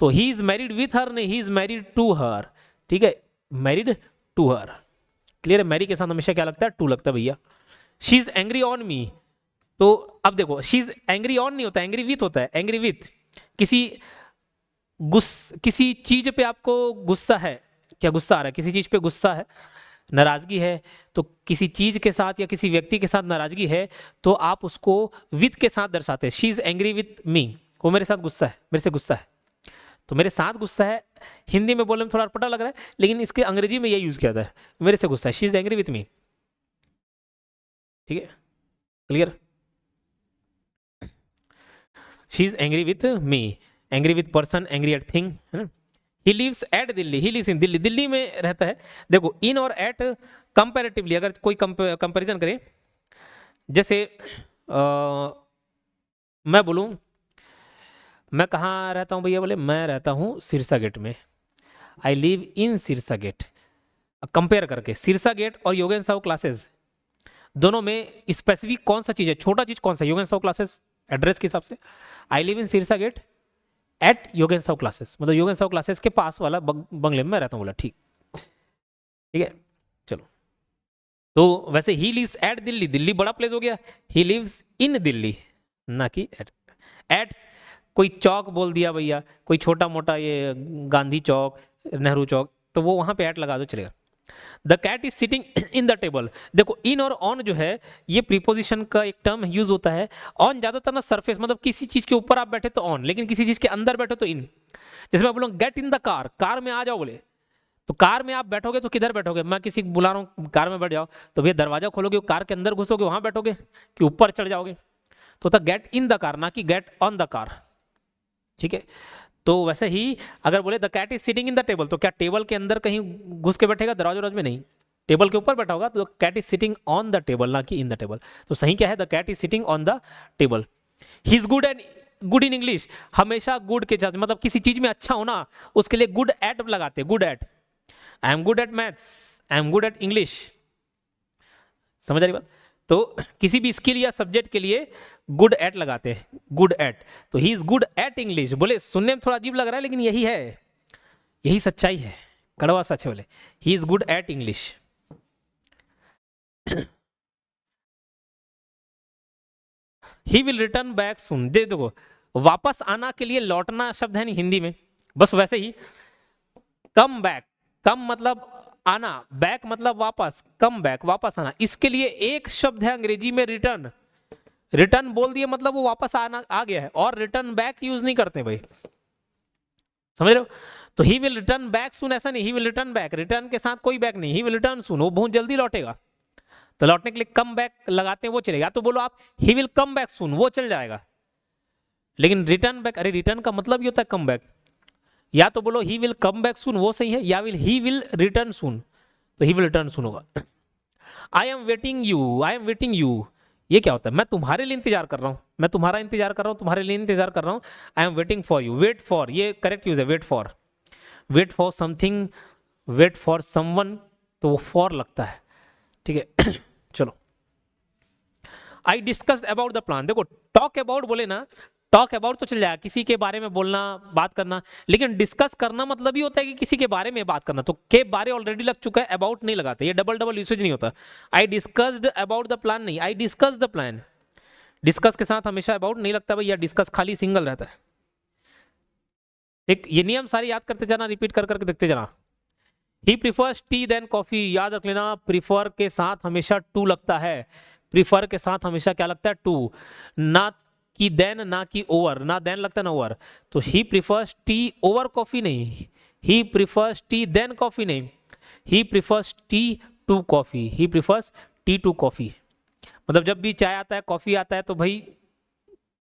तो he is married with her नहीं, he is married to her, ठीक है, मैरिड टू हर, क्लियर है। मैरी के साथ हमेशा क्या लगता है, टू लगता है भैया। She is angry on me, तो अब देखो शी इज एंग्री ऑन नहीं होता, एंग्री विथ होता है, एंग्री विथ किसी चीज पे आपको गुस्सा है, क्या गुस्सा आ रहा है, किसी चीज पे गुस्सा है, नाराजगी है, तो किसी चीज के साथ या किसी व्यक्ति के साथ नाराजगी है तो आप उसको विथ के साथ दर्शाते हैं। शी इज एंग्री विथ मी, वो मेरे साथ गुस्सा है, मेरे से गुस्सा है, तो मेरे साथ गुस्सा है, हिंदी में बोलने में थोड़ा अटपटा लग रहा है, लेकिन इसके अंग्रेजी में यही यूज किया जाता है, मेरे से गुस्सा है, she is angry with me, ठीक है, clear. She is angry with me, angry with person, angry at thing, है ना। He lives at Delhi, he lives in Delhi, Delhi में रहता है। देखो इन और एट कंपैरेटिवली अगर कोई कंपैरिजन करें, जैसे मैं बोलूं मैं कहाँ रहता हूँ भैया, बोले मैं रहता हूँ सिरसा गेट में, I live in Sirsa gate. Compare करके सिरसा गेट और योगेन साहू क्लासेस दोनों में स्पेसिफिक कौन सा चीज है, छोटा चीज कौन सा है, योगेन साहू क्लासेस एड्रेस के हिसाब से, I live in Sirsa gate at Yogen Sahu classes, मतलब योगेन साहू क्लासेस के पास वाला बंगले में मैं रहता हूँ, बोला ठीक, ठीक है, चलो। तो वैसे he lives at Delhi, Delhi बड़ा प्लेस हो गया, ही लिव्स इन दिल्ली ना कि एट। एट कोई चौक बोल दिया भैया, कोई छोटा मोटा ये गांधी चौक, नेहरू चौक, तो वो वहां पे एट लगा दो चलेगा। The cat is sitting in the table, देखो इन और ऑन जो है ये प्रीपोजिशन का एक टर्म यूज होता है। ऑन ज्यादातर ना सरफेस, मतलब किसी चीज के ऊपर आप बैठे तो ऑन, लेकिन किसी चीज के अंदर बैठे तो इन। जैसे मैं बोलूँ get in the car, car में आ जाओ बोले, तो कार में आप बैठोगे तो किधर बैठोगे, मैं किसी को बुला रहा हूँ कार में बैठ जाओ, तो भैया दरवाजा खोलोगे, कार के अंदर घुसोगे, वहां बैठोगे कि ऊपर चढ़ जाओगे, तो था गेट इन द कार ना कि गेट ऑन द कार, ठीक है। तो वैसे ही अगर बोले the cat is sitting in the table, तो क्या टेबल के अंदर कहीं घुस के बैठेगा, दरवाजे में नहीं, टेबल के ऊपर बैठा होगा, तो cat is sitting on the table ना कि इन द टेबल। तो सही क्या है, the cat is sitting on the table. He is good and good in English, हमेशा गुड के साथ, मतलब किसी चीज में अच्छा होना उसके लिए गुड एट लगाते हैं, good at, I am good at maths, I am good at English, समझ आ रही बात। तो किसी भी स्किल या सब्जेक्ट के लिए गुड एट लगाते हैं, गुड एट, तो he is good at English. बोले सुनने में थोड़ा अजीब लग रहा है, लेकिन यही है, यही सच्चाई है, कड़वा सच है, बोले he is good at English. He will return back soon, दे देखो वापस आना के लिए लौटना शब्द है नहीं हिंदी में, बस वैसे ही कम बैक, कम मतलब आना, बैक मतलब वापस, कम बैक वापस आना, इसके लिए एक शब्द है अंग्रेजी में रिटर्न, रिटर्न बोल दिए मतलब वो वापस आना आ गया है, और रिटर्न बैक यूज नहीं करते भाई, समझ रहे हो। तो ही विल रिटर्न बैक सुन ऐसा नहीं, ही विल रिटर्न बैक, रिटर्न के साथ कोई बैक नहीं, ही विल रिटर्न सुन, वो बहुत जल्दी लौटेगा, तो लौटने के लिए कम बैक लगाते हैं, वो चलेगा। तो बोलो आप ही विल कम बैक सुन, वो चल जाएगा, लेकिन रिटर्न बैक, अरे रिटर्न का मतलब ही होता है कम बैक, या तो बोलो ही विल कम बैक सुन, वो सही है, या ही विल रिटर्न सुन, तो ही विल रिटर्न सुन होगा। आई am waiting you, I am waiting you, ये क्या होता है, मैं तुम्हारे लिए इंतजार कर रहा हूं, मैं तुम्हारा इंतजार कर रहा हूं, तुम्हारे लिए इंतजार कर रहा हूं, I am waiting for you, wait for ये करेक्ट यूज है, wait for something, wait for someone, तो वो फॉर लगता है, ठीक है। चलो I discussed about the plan. देखो टॉक अबाउट बोले ना, टॉक अबाउट तो चल जाएगा, किसी के बारे में बोलना, बात करना, लेकिन डिस्कस करना मतलब ही होता है कि किसी के बारे में बात करना। तो के बारे ऑलरेडी लग चुका है, अबाउट नहीं लगाते, ये डबल डबल यूसेज नहीं होता। I discussed about the plan नहीं, I discuss the plan. Discuss के साथ हमेशा अबाउट नहीं लगता भैया, डिस्कस खाली सिंगल रहता है। एक ये नियम सारे याद करते जाना, रिपीट कर करके देखते जाना। ही प्रीफर्स टी देन कॉफी, याद रख लेना, प्रीफर के साथ हमेशा टू लगता है, प्रीफर के साथ हमेशा क्या लगता है, टू, ना कि देन, ना कि ओवर, ना देन लगता है ना ओवर। तो he prefers tea over coffee नहीं, he prefers tea than coffee नहीं, he prefers tea to coffee, he prefers tea to coffee. मतलब जब भी चाय आता है, कॉफी आता है, तो भाई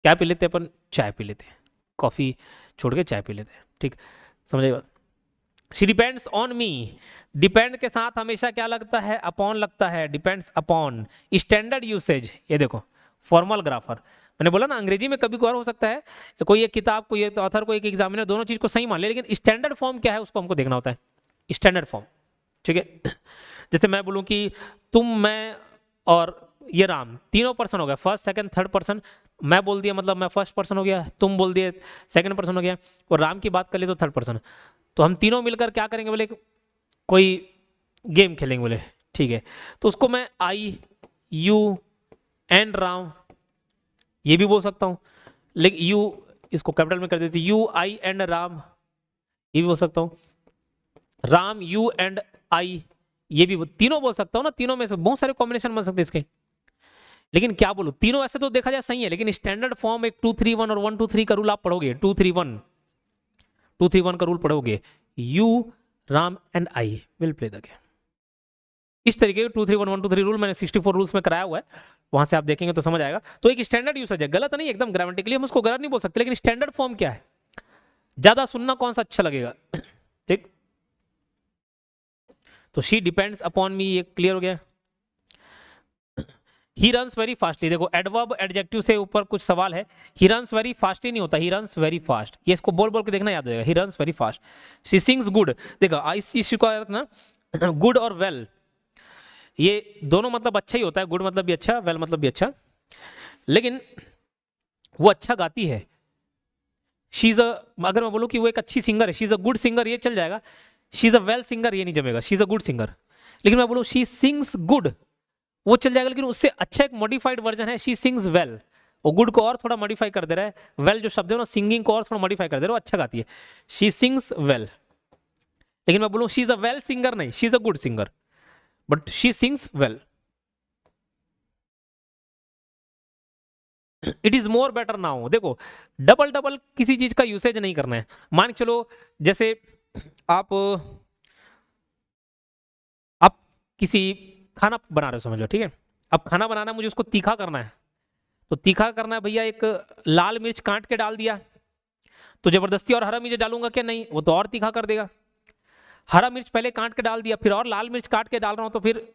क्या पी लेते हैं अपन, चाय पी लेते हैं, कॉफी छोड़ के चाय पी लेते हैं, ठीक, समझे बात। She depends on me, depend के साथ हमेशा क्या लगता है, अपॉन लगता है, डिपेंड्स अपॉन। स्टैंडर्ड यूसेज, ये देखो फॉर्मल ग्राफर, मैंने बोला ना अंग्रेजी में कभी कभार हो सकता है कोई एक किताब, कोई एक ऑथर, कोई एक एग्जामिनर दोनों चीज को सही मान ले, लेकिन स्टैंडर्ड फॉर्म क्या है उसको हमको देखना होता है, स्टैंडर्ड फॉर्म, ठीक है। जैसे मैं बोलूं कि तुम, मैं और ये राम, तीनों पर्सन हो गया, फर्स्ट सेकंड थर्ड पर्सन, मैं बोल दिया मतलब मैं फर्स्ट पर्सन हो गया, तुम बोल दिए सेकंड पर्सन हो गया, और राम की बात कर ले तो थर्ड पर्सन। तो हम तीनों मिलकर क्या करेंगे, बोले कोई गेम खेलेंगे, बोले ठीक है। तो उसको मैं आई, यू एंड राम ये भी बोल सकता हूं, लेकिन यू इसको कैपिटल में कर देती, यू आई एंड राम ये भी बोल सकता हूं, राम यू एंड आई ये भी तीनों बोल सकता हूं ना, तीनों में से बहुत सारे कॉम्बिनेशन बन सकते हैं इसके। लेकिन क्या बोलूं, तीनों ऐसे तो देखा जाए सही है, लेकिन स्टैंडर्ड फॉर्म एक 2-3-1 और 1-2-3 का रूल आप पढ़ोगे, 2-3-1 का रूल पढ़ोगे, you Ram and I will play the game. इस तरीके के 2-3-1 1-2-3 रूल मैंने 64 रूल्स में कराया हुआ है, वहां से आप देखेंगे तो समझ आएगा। तो एक स्टैंडर्ड यूसेज है, गलत नहीं एकदम, ग्रामेटिकली हम उसको गलत नहीं बोल सकते, लेकिन स्टैंडर्ड फॉर्म क्या है, ज्यादा सुनना कौन सा अच्छा लगेगा, ठीक। तो शी डिपेंड्स अपॉन मी, ये क्लियर हो गया। ही रन्स वेरी फास्टली, देखो एडवर्ब एडजेक्टिव से ऊपर कुछ सवाल है, ही रन्स वेरी फास्टली नहीं होता, ही रन्स वेरी फास्ट, ये इसको बोल बोल के देखना याद रहेगा, he runs very fast. She sings good, देखो इस इश्यू का रखना, गुड और वेल ये दोनों मतलब अच्छा ही होता है, गुड मतलब भी अच्छा, वेल मतलब भी अच्छा, लेकिन वो अच्छा गाती है। शी इज अ, अगर मैं बोलूं कि वो एक अच्छी सिंगर है, she is a good singer, ये चल जाएगा, she is a well singer ये नहीं जमेगा, she is a good singer. लेकिन मैं बोलूं शी सिंग्स गुड, वो चल जाएगा, लेकिन उससे अच्छा एक मॉडिफाइड वर्जन है, शी सिंग्स वेल, वो गुड को और थोड़ा मॉडिफाई कर दे रहा है, वेल जो शब्द है ना सिंगिंग को और थोड़ा मॉडिफाई कर दे रहा है, वो अच्छा गाती है, शी सिंग्स वेल। लेकिन मैं बोलूं she is a well singer नहीं, she is a good singer, but she sings well. It is more better now, देखो डबल डबल किसी चीज का यूसेज नहीं करना है। मान के चलो जैसे आप किसी खाना बना रहे हो समझ लो, ठीक है, अब खाना बनाना मुझे उसको तीखा करना है, तो तीखा करना है भैया, एक लाल मिर्च काट के डाल दिया, तो जबरदस्ती और हरा मिर्च डालूंगा क्या, नहीं, वो तो और तीखा कर देगा। हरा मिर्च पहले काट के डाल दिया, फिर और लाल मिर्च काट के डाल रहा हूं, तो फिर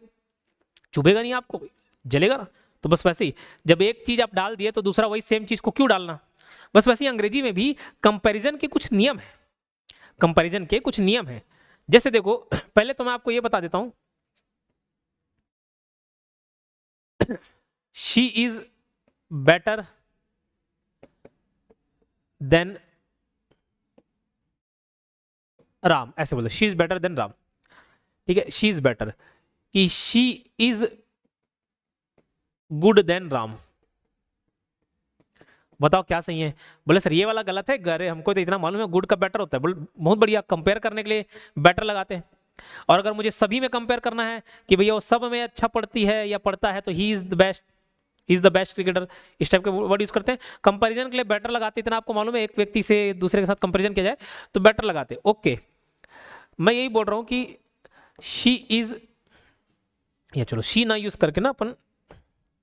चुभेगा नहीं आपको, जलेगा ना। तो बस वैसे ही जब एक चीज आप डाल दिए तो दूसरा वही सेम चीज को क्यों डालना। बस वैसे ही अंग्रेजी में भी कंपैरिजन के कुछ नियम है, कंपैरिजन के कुछ नियम है। जैसे देखो पहले तो मैं आपको ये बता देता हूं, she is better than Ram, ऐसे बोलो she is better than Ram, ठीक है, शी इज बेटर, कि she is good than Ram, बताओ क्या सही है। बोले सर ये वाला गलत है, अरे हमको तो इतना मालूम है गुड का बेटर होता है। बोले बहुत बढ़िया, कंपेयर करने के लिए बेटर लगाते हैं। और अगर मुझे सभी में कंपेयर करना है कि भैया वो सब में अच्छा पढ़ती है या पढ़ता है, तो he is the best, he is the best cricketer, इस टाइप के वर्ड यूज करते हैं। कंपैरिजन के लिए बेटर लगाते, इतना आपको मालूम है, एक व्यक्ति से दूसरे के साथ कंपैरिजन किया जाए तो बेटर लगाते, ओके। मैं यही बोल रहा हूं कि शी इज, या चलो शी ना यूज करके ना अपन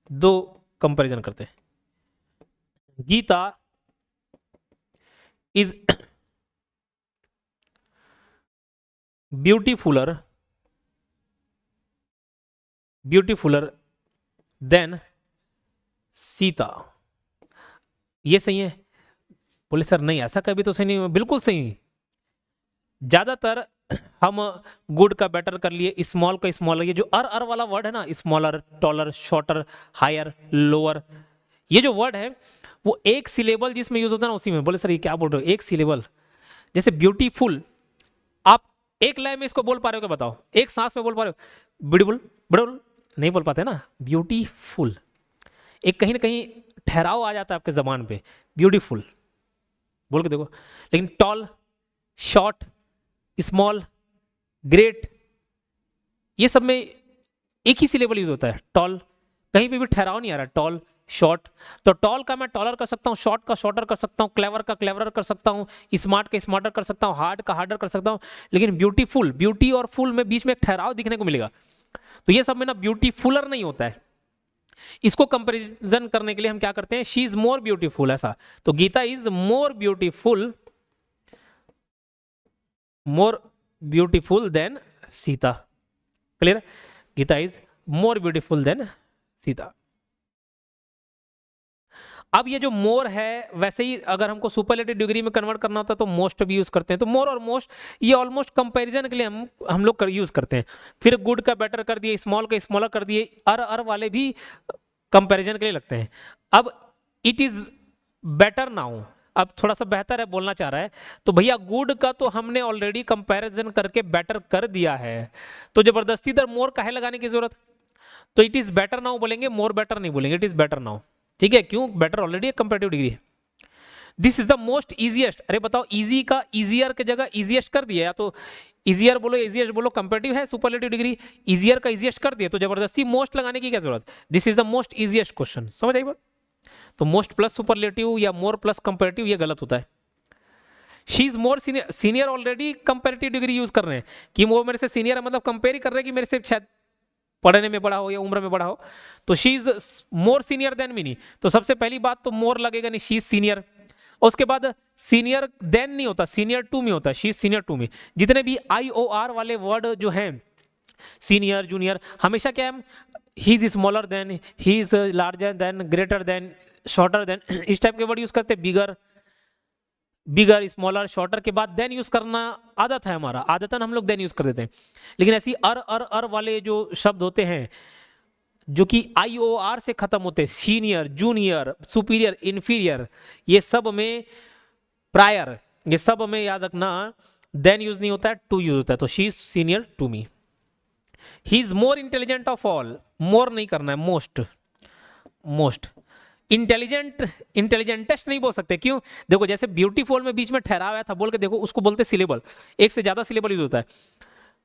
दो कंपैरिजन करते हैं, गीता इज ब्यूटीफुलर देन सीता, ये सही है। बोले सर नहीं ऐसा कभी तो सही नहीं, बिल्कुल सही। ज्यादातर हम गुड का बेटर कर लिए, स्मॉल का स्मॉलर, ये जो अर वाला वर्ड है ना, smaller, taller, shorter, higher, lower, ये जो वर्ड है वो एक सिलेबल जिसमें यूज होता है ना उसी में। बोले सर ये क्या बोल रहे हो, एक सिलेबल? जैसे ब्यूटीफुल, आप एक लाइन में इसको बोल पा रहे हो क्या बताओ, एक सांस में बोल पा रहे हो? ब्यूटीफुल, ब्यूटीफुल नहीं बोल पाते ना, ब्यूटीफुल एक कहीं ना कहीं ठहराव आ जाता है आपके जबान पे, ब्यूटीफुल बोल के देखो। लेकिन टॉल, शॉर्ट, स्मॉल, ग्रेट, ये सब में एक ही सिलेबल यूज होता है, टॉल, कहीं पे भी ठहराव नहीं आ रहा, टॉल, शॉर्ट। तो टॉल का मैं टॉलर कर सकता हूँ, शॉर्ट का शॉर्टर कर सकता हूँ, क्लेवर का क्लेवरर कर सकता हूँ, स्मार्ट का स्मार्टर कर सकता हूँ, हार्ड का हार्डर कर सकता हूँ। लेकिन ब्यूटीफुल, ब्यूटी और फुल में बीच में एक ठहराव दिखने को मिलेगा, तो ये सब में ना ब्यूटीफुलर नहीं होता है। इसको कंपैरिजन करने के लिए हम क्या करते हैं, शी इज मोर ब्यूटीफुल, ऐसा। तो Gita is more beautiful than Sita. Clear? Gita is more beautiful than Sita. अब ये जो मोर है, वैसे ही अगर हमको सुपरलेटिव डिग्री में कन्वर्ट करना होता है तो मोस्ट भी यूज करते हैं। तो मोर और मोस्ट ये ऑलमोस्ट कंपैरिजन के लिए हम लोग यूज करते हैं। फिर गुड का बेटर कर दिए, स्मॉल का स्मॉलर कर दिए, अर वाले भी कंपैरिजन के लिए लगते हैं। अब इट इज बेटर नाउ, अब थोड़ा सा बेहतर है बोलना चाह रहा है, तो भैया गुड का तो हमने ऑलरेडी कंपैरिजन करके बेटर कर दिया है, तो जबरदस्ती इधर मोर काहे लगाने की जरूरत? तो इट इज बेटर नाउ बोलेंगे, मोर बेटर नहीं बोलेंगे, इट इज बेटर नाउ। ठीक है, क्यों? बेटर ऑलरेडी एक कंपैरेटिव डिग्री है। This is the most easiest, अरे बताओ इजी का इजियर की जगह इजीएस्ट कर दिया, या तो इजियर बोलो इजीएस्ट बोलो, कंपैरेटिव है सुपरलेटिव डिग्री, इजियर का इजीएस्ट कर दिया, तो जबरदस्ती मोस्ट लगाने की क्या जरूरत? This is the most easiest question, समझ आई बात? तो मोस्ट प्लस सुपरलेटिव या मोर प्लस कंपैरेटिव ये गलत होता है। She is more senior, senior already comparative degree use कर रहे हैं कि वो मेरे से सीनियर है, मतलब कंपेयर ही कर रहे हैं कि मेरे से शायद पढ़ने में बड़ा हो या उम्र में बड़ा हो। तो she is more senior than me, तो सबसे पहली बात तो मोर लगेगा नहीं, शी इज सीनियर। उसके बाद सीनियर देन नहीं होता, सीनियर टू मी होता है, she is senior to me. जितने भी IOR वाले वर्ड जो हैं, सीनियर, जूनियर, हमेशा क्या है, he is smaller than, he is larger than, greater than, shorter than, इस टाइप के वर्ड यूज करते हैं। बिगर, बिगर, स्मॉलर, शॉर्टर के बाद देन यूज करना आदत है हमारा, आदतन हम लोग देन यूज कर देते हैं। लेकिन ऐसी अर वाले जो शब्द होते हैं जो कि IOR से खत्म होते हैं, सीनियर, जूनियर, सुपीरियर, इंफीरियर, ये सब में प्रायर, ये सब में याद रखना देन यूज नहीं होता है, टू यूज होता है। तो she is senior to me. He is more intelligent of all, more नहीं करना है, मोस्ट, मोस्ट इंटेलिजेंट, इंटेलिजेंटेस्ट नहीं बोल सकते, क्यों? देखो जैसे ब्यूटीफुल में बीच में ठहराव आया था, बोल के देखो, उसको बोलते सिलेबल, एक से ज्यादा सिलेबल यूज होता है।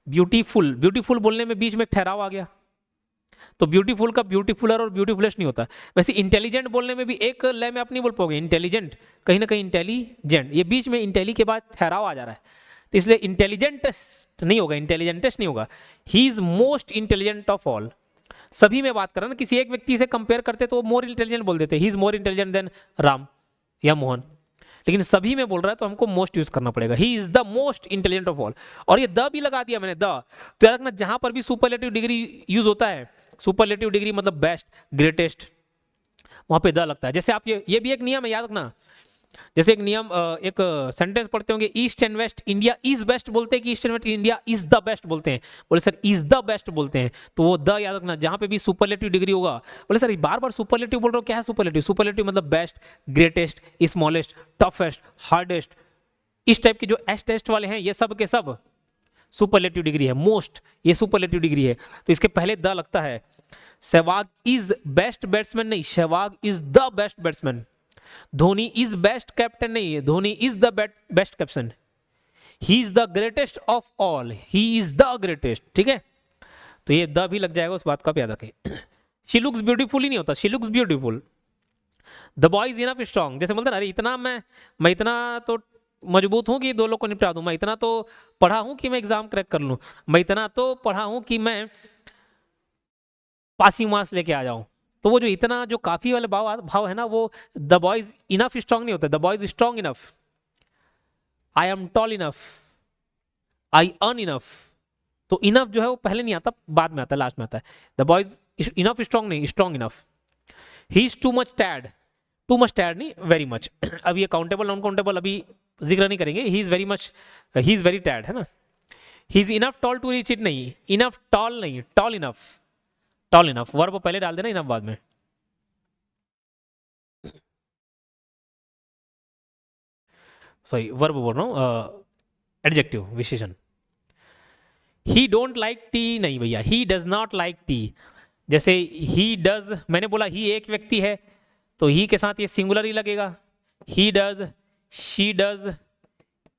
ब्यूटीफुल, ब्यूटीफुल बोलने में बीच में ठहराव आ गया, तो ब्यूटीफुल का ब्यूटीफुलर और ब्यूटीफुलेस्ट नहीं होता। वैसे इंटेलिजेंट बोलने में भी एक लय में आप नहीं बोल पाओगे, इंटेलिजेंट कहीं ना कहीं इंटेलिजेंट, ये बीच में इंटेली के बाद ठहराव आ जा रहा है, तो इसलिए इंटेलिजेंटेस्ट नहीं होगा, इंटेलिजेंटेस्ट नहीं होगा। He is most intelligent of all. सभी में बात कर रहा है ना, किसी एक व्यक्ति से कंपेयर करते तो मोर इंटेलिजेंट बोल देते, ही is more intelligent then Ram या मोहन। लेकिन सभी में बोल रहा है तो हमको मोस्ट यूज करना पड़ेगा, he is the most intelligent of all. और ये द भी लगा दिया मैंने, द, तो याद रखना जहां पर भी सुपरलेटिव डिग्री यूज होता है, सुपरलेटिव डिग्री मतलब बेस्ट, ग्रेटेस्ट, वहां पे द लगता है। जैसे आप ये भी एक नियम है, याद रखना, जैसे एक नियम, एक सेंटेंस पढ़ते होंगे, east and waste India is best बोलते हैं कि east and waste India is the best बोलते हैं? बोले सर इज द बेस्ट बोलते हैं, तो वो द याद रखना, जहां पे भी सुपरलेटिव डिग्री होगा। बोले सर बार बार सुपरलेटिव बोल रहे हो, क्या है सुपरलेटिव? सुपरलेटिव मतलब best, greatest, smallest, toughest, hardest, इस टाइप के जो एस टेस्ट वाले हैं, ये सब के सब सुपरलेटिव डिग्री है। मोस्ट ये सुपरलेटिव डिग्री है, तो इसके पहले द लगता है। सहवाग इज बेस्ट बैट्समैन नहीं, Sehwag is the best batsman. Dhoni is best captain नहीं है, Dhoni is the best captain. He is the greatest of all, he is the greatest. ठीक है, तो ये द भी लग जाएगा, उस बात का याद रखें। शी लुक्स ब्यूटीफुल ही नहीं होता, she looks beautiful. The boy is enough strong, जैसे बोलते हैं अरे इतना मैं इतना तो मजबूत हूं कि दो लोग को निपटा दूं, मैं इतना तो पढ़ा हूं कि मैं एग्जाम क्रैक कर लूं, मैं इतना तो पढ़ा हूं कि मैं पासिंग मार्क्स लेके आ जाऊं। तो वो जो इतना, जो काफी वाले भाव है ना, वो the boy is enough strong नहीं होता, the boy is strong enough, I am tall enough, I earn enough. तो इनफ जो है वो पहले नहीं आता, बाद में आता है, लास्ट में आता है। The boy is enough strong नहीं, strong enough. He is too much टैड, टू मच टैड नहीं, वेरी मच। अभी ये काउंटेबल नॉन काउंटेबल अभी जिक्र नहीं करेंगे, he is very much, he is very टैड, है ना। He is enough tall to reach it नहीं, इनफ टॉल नहीं, tall enough, tall enough, verb पहले डाल देना, इनफ बाद में। सॉरी वर्ब बोल रहा हूँ, एडजेक्टिव विशेषण। ही डोंट लाइक टी नहीं भैया, ही डज नॉट लाइक टी। जैसे ही डज, मैंने बोला ही एक व्यक्ति है तो ही के साथ ये सिंगुलर ही लगेगा, he does, she does,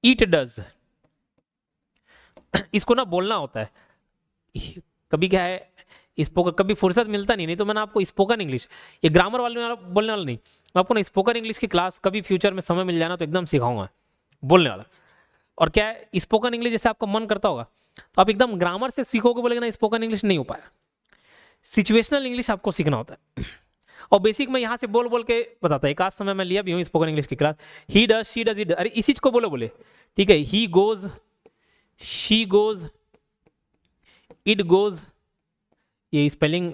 it does. इसको ना बोलना होता है, कभी क्या है स्पोकन, कभी फुर्सत मिलता नहीं तो मैंने आपको स्पोकन इंग्लिश, ये ग्रामर वाले बोलने वाला नहीं, मैं आपको ना स्पोकन इंग्लिश की क्लास कभी फ्यूचर में समय मिल जाना तो एकदम सिखाऊंगा बोलने वाला। और क्या है स्पोकन इंग्लिश जैसे आपका मन करता होगा तो आप एकदम ग्रामर से सीखोगे, बोलेगे ना स्पोकन इंग्लिश नहीं हो पाया, सिचुएशनल इंग्लिश आपको सीखना होता है। और बेसिक मैं यहाँ से बोल बोल के बताता हूँ, एक आध समय मैं लिया भी हूँ स्पोकन इंग्लिश की class. He does, she does, it, अरे इसी चीज को बोले बोले, ठीक है, ही goes, she goes, it goes, ये स्पेलिंग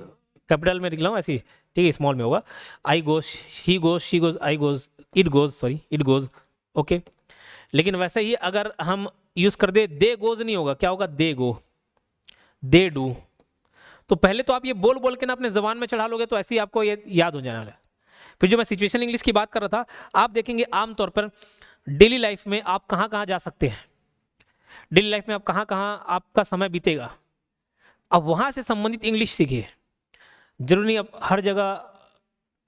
कैपिटल में लिख रहा हूँ ऐसी, ठीक है, स्मॉल में होगा, I goes, he goes, she goes, I goes, it goes, sorry it goes, okay. लेकिन वैसे ही अगर हम यूज कर दे गोज नहीं होगा, क्या होगा, दे गो, दे डू। तो पहले तो आप ये बोल बोल के ना अपने जबान में चढ़ा लोगे तो ऐसे ही आपको ये याद हो जाने वाला है। फिर जो मैं सिचुएशन इंग्लिश की बात कर रहा था, आप देखेंगे आमतौर पर डेली लाइफ में आप कहाँ कहाँ जा सकते हैं, डेली लाइफ में आप कहाँ कहाँ आपका समय बीतेगा, अब वहाँ से संबंधित इंग्लिश सीखिए। जरूरी नहीं अब हर जगह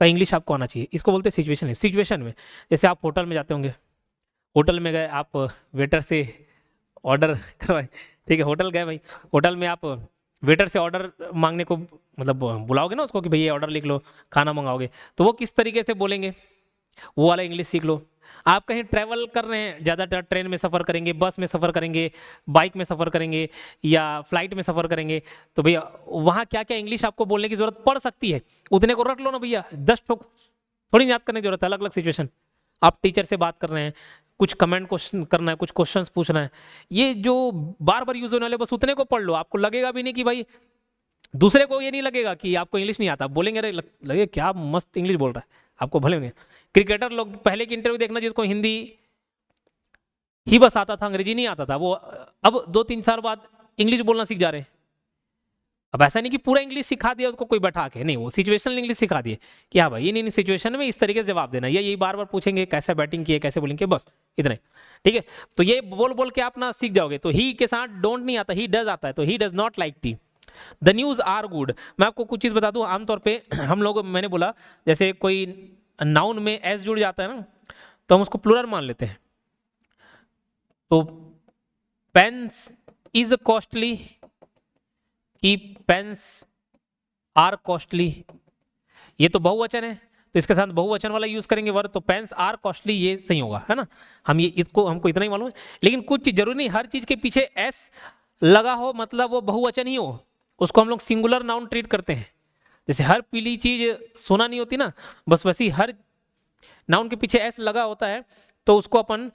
का इंग्लिश आपको आना चाहिए, इसको बोलते हैं सिचुएशन। सिचुएशन में जैसे आप होटल में जाते होंगे, होटल में गए आप वेटर से ऑर्डर करवाए, ठीक है, होटल गए भाई, होटल में आप वेटर से ऑर्डर मांगने को मतलब बुलाओगे ना उसको कि भैया ऑर्डर लिख लो, खाना मंगाओगे, तो वो किस तरीके से बोलेंगे, वो वाला इंग्लिश सीख लो। आप कहीं ट्रैवल कर रहे हैं, ज़्यादातर ट्रेन में सफ़र करेंगे, बस में सफ़र करेंगे, बाइक में सफ़र करेंगे या फ्लाइट में सफ़र करेंगे, तो भैया वहाँ क्या क्या इंग्लिश आपको बोलने की ज़रूरत पड़ सकती है, उतने को रट लो ना भैया, 10 ठोक थोड़ी याद करने की जरूरत है। अलग अलग सिचुएशन, आप टीचर से बात कर रहे हैं, कुछ कमेंट क्वेश्चन करना है, कुछ क्वेश्चंस पूछना है, ये जो बार बार यूज होने वाले बस उतने को पढ़ लो, आपको लगेगा भी नहीं कि भाई, दूसरे को ये नहीं लगेगा कि आपको इंग्लिश नहीं आता, बोलेंगे अरे लगे क्या मस्त इंग्लिश बोल रहा है, आपको भले होंगे। क्रिकेटर लोग पहले की इंटरव्यू देखना जिसको हिंदी ही बस आता था, अंग्रेजी नहीं आता था, वो अब 2-3 साल बाद इंग्लिश बोलना सीख जा रहे हैं। अब ऐसा नहीं कि पूरा इंग्लिश सिखा दिया उसको कोई बैठा के, नहीं, वो सिचुएशनल इंग्लिश सिखा दिए कि हाँ भाई ये नहीं सिचुएशन में इस तरीके से जवाब देना, यही बार बार पूछेंगे कैसे बैटिंग किए, कैसे बोलेंगे, बस इतना ही, ठीक है। तो ये बोल बोल के आप ना सीख जाओगे। तो ही के साथ डोंट नहीं आता, ही डज आता है, तो he does not like tea. The news are good, मैं आपको कुछ चीज बता दूं, आमतौर पे हम लोग, मैंने बोला जैसे कोई नाउन में एस जुड़ जाता है ना तो हम उसको प्लूरल मान लेते हैं। तो पेन्स इज कॉस्टली कि पेन्स आर कॉस्टली, ये तो बहुवचन है तो इसके साथ बहुवचन वाला यूज करेंगे वर्ड, तो पेन्स आर कॉस्टली ये सही होगा, है ना। हम ये इसको हमको इतना ही मालूम है, लेकिन कुछ चीज जरूरी नहीं हर चीज के पीछे एस लगा हो मतलब वो बहुवचन ही हो, उसको हम लोग सिंगुलर नाउन ट्रीट करते हैं। जैसे हर पीली चीज सोना नहीं होती ना, बस वैसी हर नाउन के पीछे एस लगा होता है तो उसको अपन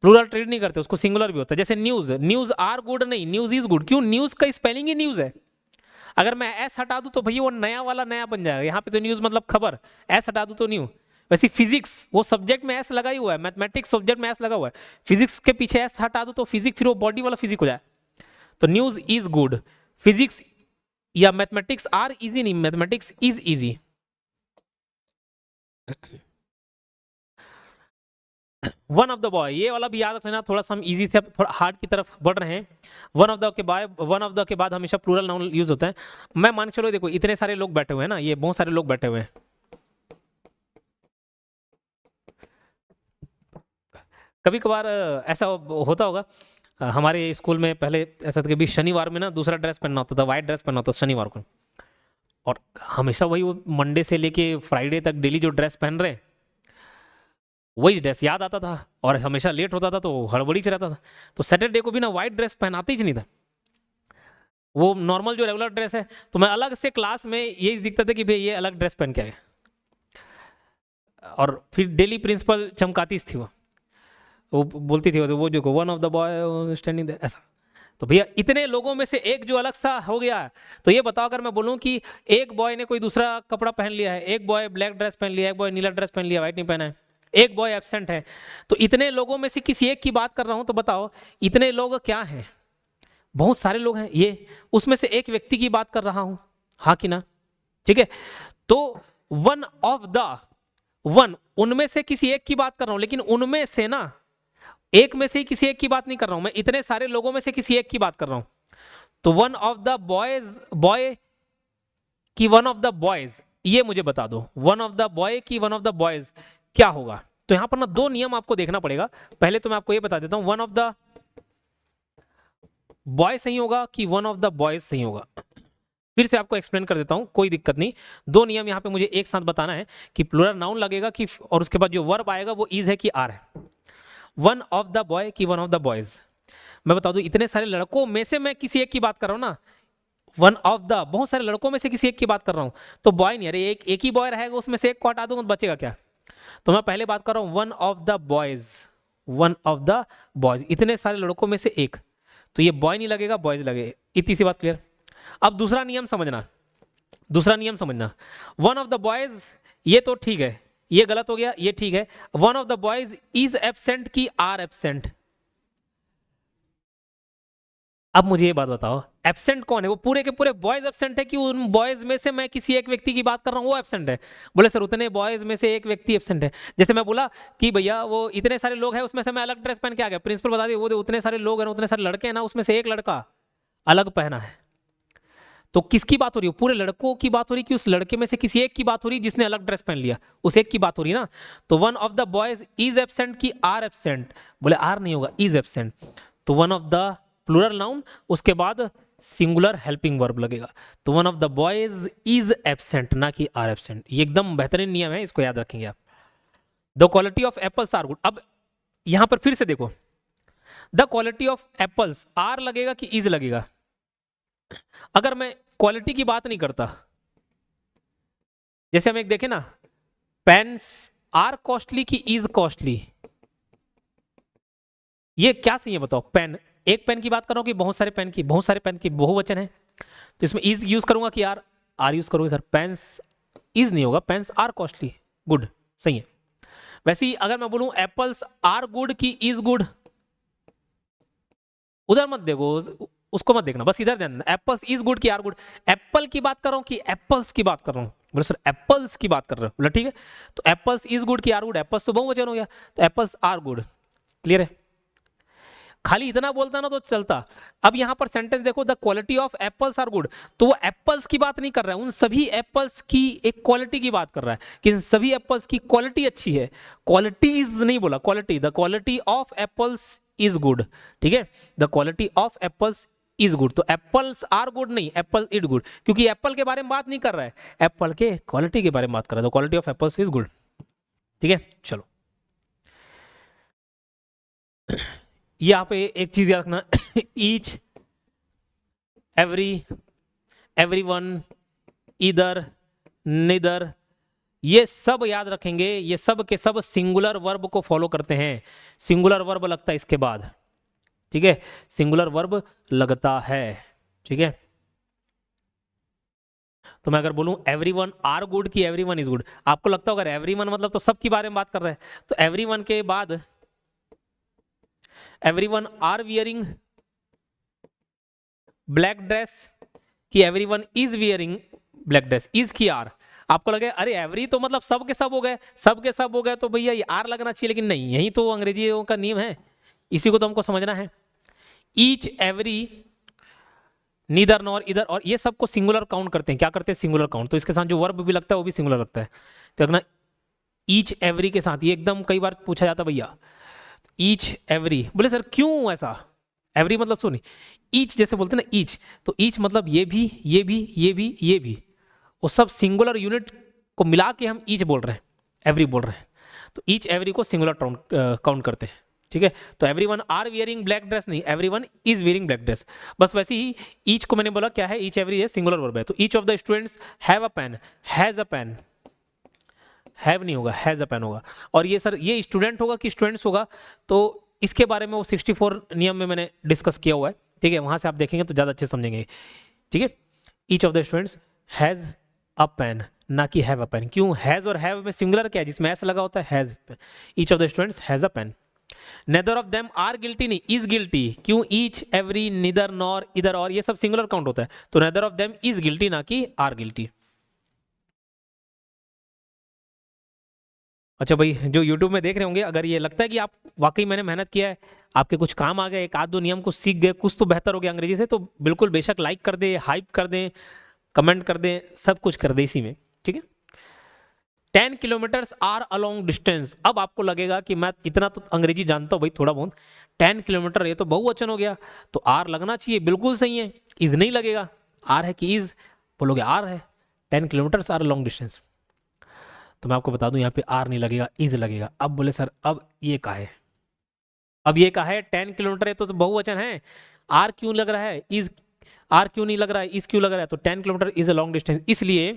प्लूरल ट्रीट नहीं करते, उसको सिंगुलर भी होता है। जैसे न्यूज, न्यूज आर गुड नहीं, न्यूज इज गुड, क्यों, न्यूज का स्पेलिंग ही न्यूज है। अगर मैं एस हटा दूं तो भैया वो नया वाला नया बन जाएगा, यहाँ पे तो न्यूज मतलब खबर, एस हटा दूं तो न्यू। वैसे फिजिक्स वो सब्जेक्ट में एस लगा ही हुआ है, मैथमेटिक्स सब्जेक्ट में एस लगा हुआ है, फिजिक्स के पीछे एस हटा दूं तो फिजिक्स फिर वो बॉडी वाला फिजिक्स हो जाए। तो न्यूज इज गुड, फिजिक्स या मैथमेटिक्स आर इजी नहीं, mathematics is easy. One of the boy, ये वाला भी याद रख लेना, थोड़ा सा हम इजी से थोड़ा हार्ड की तरफ बढ़ रहे हैं। वन ऑफ द के बाद, वन ऑफ द के बाद हमेशा प्लूरल नाउन यूज होता है। मैं मान के चलो देखो इतने सारे लोग बैठे हुए हैं ना, ये बहुत सारे लोग बैठे हुए हैं, कभी कभार ऐसा होता होगा, हमारे स्कूल में पहले ऐसा था कि भी शनिवार में ना दूसरा ड्रेस पहनना होता था, व्हाइट ड्रेस पहनना होता था शनिवार को, और हमेशा वही वो मंडे से लेके फ्राइडे तक डेली जो ड्रेस पहन रहे वही ड्रेस याद आता था, और हमेशा लेट होता था तो हड़बड़ी च रहता था। तो सैटरडे को भी ना व्हाइट ड्रेस पहनाते ही नहीं था, वो नॉर्मल जो रेगुलर ड्रेस है, तो मैं अलग से क्लास में यही दिखता था कि भाई ये अलग ड्रेस पहन के आए, और फिर डेली प्रिंसिपल चमकाती थी वो बोलती थी वो जो one of the boy standing, ऐसा। तो भैया इतने लोगों में से एक जो अलग सा हो गया, तो ये बताओ अगर मैं बोलूं कि एक बॉय ने कोई दूसरा कपड़ा पहन लिया है, एक बॉय ब्लैक ड्रेस पहन लिया है, एक बॉय नीला ड्रेस पहन लिया, व्हाइट नहीं पहना है, एक बॉय एब्सेंट है, तो इतने लोगों में से किसी एक की बात कर रहा हूं, तो बताओ इतने लोग क्या हैं? बहुत सारे लोग हैं, ये उसमें से एक व्यक्ति की बात कर रहा हूं, हाँ कि ना? ठीक है, तो वन ऑफ द, वन उनमें से किसी एक की बात कर रहा हूं, लेकिन उनमें से ना एक में से ही किसी एक की बात नहीं कर रहा हूं मैं, इतने सारे लोगों में से किसी एक की बात कर रहा हूं। तो one of the boys, boy की वन ऑफ द बॉयज, ये मुझे बता दो वन ऑफ द बॉय की वन ऑफ द बॉयज क्या होगा? तो यहां पर ना दो नियम आपको देखना पड़ेगा। पहले तो मैं आपको ये बता देता हूं, वन ऑफ द बॉय सही होगा कि वन ऑफ द बॉयज सही होगा। फिर से आपको एक्सप्लेन कर देता हूं, कोई दिक्कत नहीं। दो नियम यहां पे मुझे एक साथ बताना है कि प्लूरल नाउन लगेगा कि, और उसके बाद जो वर्ब आएगा वो इज है कि आर है। वन ऑफ द बॉय की वन ऑफ द बॉयज, मैं बता दूं इतने सारे लड़कों में से मैं किसी एक की बात कर रहा हूं ना, वन ऑफ द बहुत सारे लड़कों में से किसी एक की बात कर रहा हूं, तो बॉय नहीं, अरे एक ही बॉय रहेगा, उसमें से एक को हटा दूंगा तो बचेगा क्या? तो मैं पहले बात कर रहा हूं one of the boys, one of the boys, इतने सारे लड़कों में से एक, तो ये बॉय नहीं लगेगा, बॉयज लगेगा। इतनी सी बात क्लियर? अब दूसरा नियम समझना, दूसरा नियम समझना, वन ऑफ द बॉयज ये तो ठीक है, ये गलत हो गया, ये ठीक है। One of the boys is absent की आर एब्सेंट? अब मुझे ये बात बताओ, एब्सेंट कौन है? वो पूरे के पूरे बॉयज एब्सेंट है कि उन बॉयज में से मैं किसी एक व्यक्ति की बात कर रहा हूं वो एब्सेंट है? बोले सर उतने बॉयज में से एक व्यक्ति एब्सेंट है। जैसे मैं बोला कि भैया वो इतने सारे लोग हैं, उसमें से मैं अलग ड्रेस पहन के आ गया, प्रिंसिपल बता दिए वो उतने सारे लोग हैं, उतने सारे लड़के हैं ना, उसमें से एक लड़का अलग पहना है। तो किसकी बात हो रही है? पूरे लड़कों की बात हो रही कि उस लड़के में से किसी एक की बात हो रही जिसने अलग ड्रेस पहन लिया, उस एक की बात हो रही ना। तो one of the boys is absent की आर एब्सेंट? बोले आर नहीं होगा, इज एब्सेंट। तो one of the plural noun, उसके बाद सिंगुलर हेल्पिंग वर्ब लगेगा। तो one of the boys is absent, ना कि आर एब्सेंट। ये एकदम बेहतरीन नियम है, इसको याद रखेंगे आप। The quality of apples are good. अब यहां पर फिर से देखो, the quality of apples are लगेगा कि इज लगेगा? अगर मैं क्वालिटी की बात नहीं करता, जैसे हम एक देखें ना, पेन्स आर कॉस्टली की इज कॉस्टली, ये क्या सही है बताओ? पेन, एक पेन की बात कर रहा हूं कि बहुत सारे पेन की? बहुत सारे पेन की बहुवचन है, तो इसमें इज यूज करूंगा कि आर? आर यूज करोगे सर। पेन्स इज नहीं होगा, पेन्स आर कॉस्टली, गुड सही है। वैसे ही अगर मैं बोलूं एप्पल्स आर गुड की इज गुड, उधर मत देखो, उसको मत देखना, बस इधर ध्यान देना। एप्पल्स इज गुड की आर गुड? एप्पल की बात कर रहा हूं कि एप्पल्स की बात कर रहा हूं? बोले सर एप्पल्स की बात कर रहे हो। बोला ठीक है, तो एप्पल्स इज गुड की आर गुड? एप्पल्स तो बहुवचन हो गया, तो एप्पल्स आर गुड। क्लियर है? खाली इतना बोलता ना तो चलता। अब यहां पर सेंटेंस देखो, the quality of apples are good, तो वो एप्पल्स की बात नहीं कर रहा है, उन सभी एप्पल्स की एक क्वालिटी की बात कर रहा है कि इन सभी एप्पल्स की क्वालिटी अच्छी है। क्वालिटीज नहीं बोला, quality. The quality of apples is good, ठीक है, the quality of apples is good. तो एप्पल्स आर गुड नहीं, एप्पल इज गुड, क्योंकि एप्पल के बारे में बात नहीं कर रहा है, एप्पल के क्वालिटी के बारे में बात कर रहा है। The quality of apples is good, ठीक है। चलो यहाँ पे एक चीज याद रखना, ईच, एवरी, एवरीवन, इधर, निदर, ये सब याद रखेंगे। ये सब के सब सिंगुलर वर्ब को फॉलो करते हैं। सिंगुलर वर्ब लगता है इसके बाद, ठीक है, सिंगुलर वर्ब लगता है, ठीक है। तो मैं अगर बोलूं एवरीवन आर गुड की एवरीवन इज गुड, आपको लगता होगा एवरीवन मतलब तो सबके बारे में बात कर रहे हैं, तो एवरीवन के बाद everyone are wearing black dress कि everyone is wearing black dress? Is की आर? आपको लगे अरे एवरी तो मतलब सब के सब हो गए, सब के सब हो गए तो भैया ये आर लगना चाहिए, लेकिन नहीं, यही तो अंग्रेजियों का नियम है, इसी को तो हमको समझना है। Each, every, neither, nor, either, और ये सबको सिंगुलर काउंट करते हैं। क्या करते हैं? Singular count. तो इसके साथ जो वर्ब भी लगता है वो भी सिंगुलर लगता है। तो देखना ईच एवरी के साथ, ये एकदम कई बार पूछा जाता भैया ईच एवरी, बोले सर क्यों ऐसा? एवरी मतलब सुन, ईच जैसे बोलते हैं ना, ईच, तो ईच मतलब ये भी, ये भी, ये भी, ये भी, वो सब सिंगुलर यूनिट को मिला के हम ईच बोल रहे हैं, एवरी बोल रहे हैं। तो ईच एवरी को सिंगुलर काउंट करते हैं, ठीक है। तो everyone are wearing black dress नहीं, everyone is wearing black dress. बस वैसे ही ईच को मैंने बोला क्या है, ईच एवरी है, सिंगुलर वर्ब है। तो each of the students have a pen, has a pen, have नहीं होगा, हैज अ पेन होगा। और ये सर ये स्टूडेंट होगा कि स्टूडेंट्स होगा? तो इसके बारे में वो 64 नियम में मैंने डिस्कस किया हुआ है, ठीक है, वहां से आप देखेंगे तो ज्यादा अच्छे समझेंगे, ठीक है। Each of the students has a pen, ना कि हैव अ पेन। क्यों? हैज और हैव में सिंगुलर क्या है जिसमें एस लगा होता है? Has. Each of the students has a pen. Neither of them are guilty नहीं, इज गिल्टी। क्यों? Each, every, neither, nor, either और, ये सब सिंगुलर काउंट होता है, तो neither of them is guilty ना कि आर गिल्टी। अच्छा भाई, जो YouTube में देख रहे होंगे, अगर ये लगता है कि आप वाकई मैंने मेहनत किया है, आपके कुछ काम आ गए, एक आध दो नियम को सीख गए, कुछ तो बेहतर हो गया अंग्रेजी से, तो बिल्कुल बेशक लाइक कर दे, हाइप कर दें, कमेंट कर दें, सब कुछ कर दे इसी में, ठीक है। 10 किलोमीटर्स आर अलोंग डिस्टेंस। अब आपको लगेगा कि मैं इतना तो अंग्रेजी जानता हूँ भाई थोड़ा बहुत, 10 किलोमीटर ये तो बहुवचन हो गया, तो आर लगना चाहिए। बिल्कुल सही है, इज नहीं लगेगा। आर है कि इज? बोलोगे आर है। 10 किलोमीटर्स आर अलोंग डिस्टेंस, तो मैं आपको बता दूं यहाँ पे आर नहीं लगेगा, इज लगेगा। अब बोले सर अब ये का है, अब ये का है 10 किलोमीटर है तो बहुवचन है, आर क्यों लग रहा है? इज, आर क्यों नहीं लग रहा है? इज क्यों लग रहा है? तो 10 kilometre is a long distance इसलिए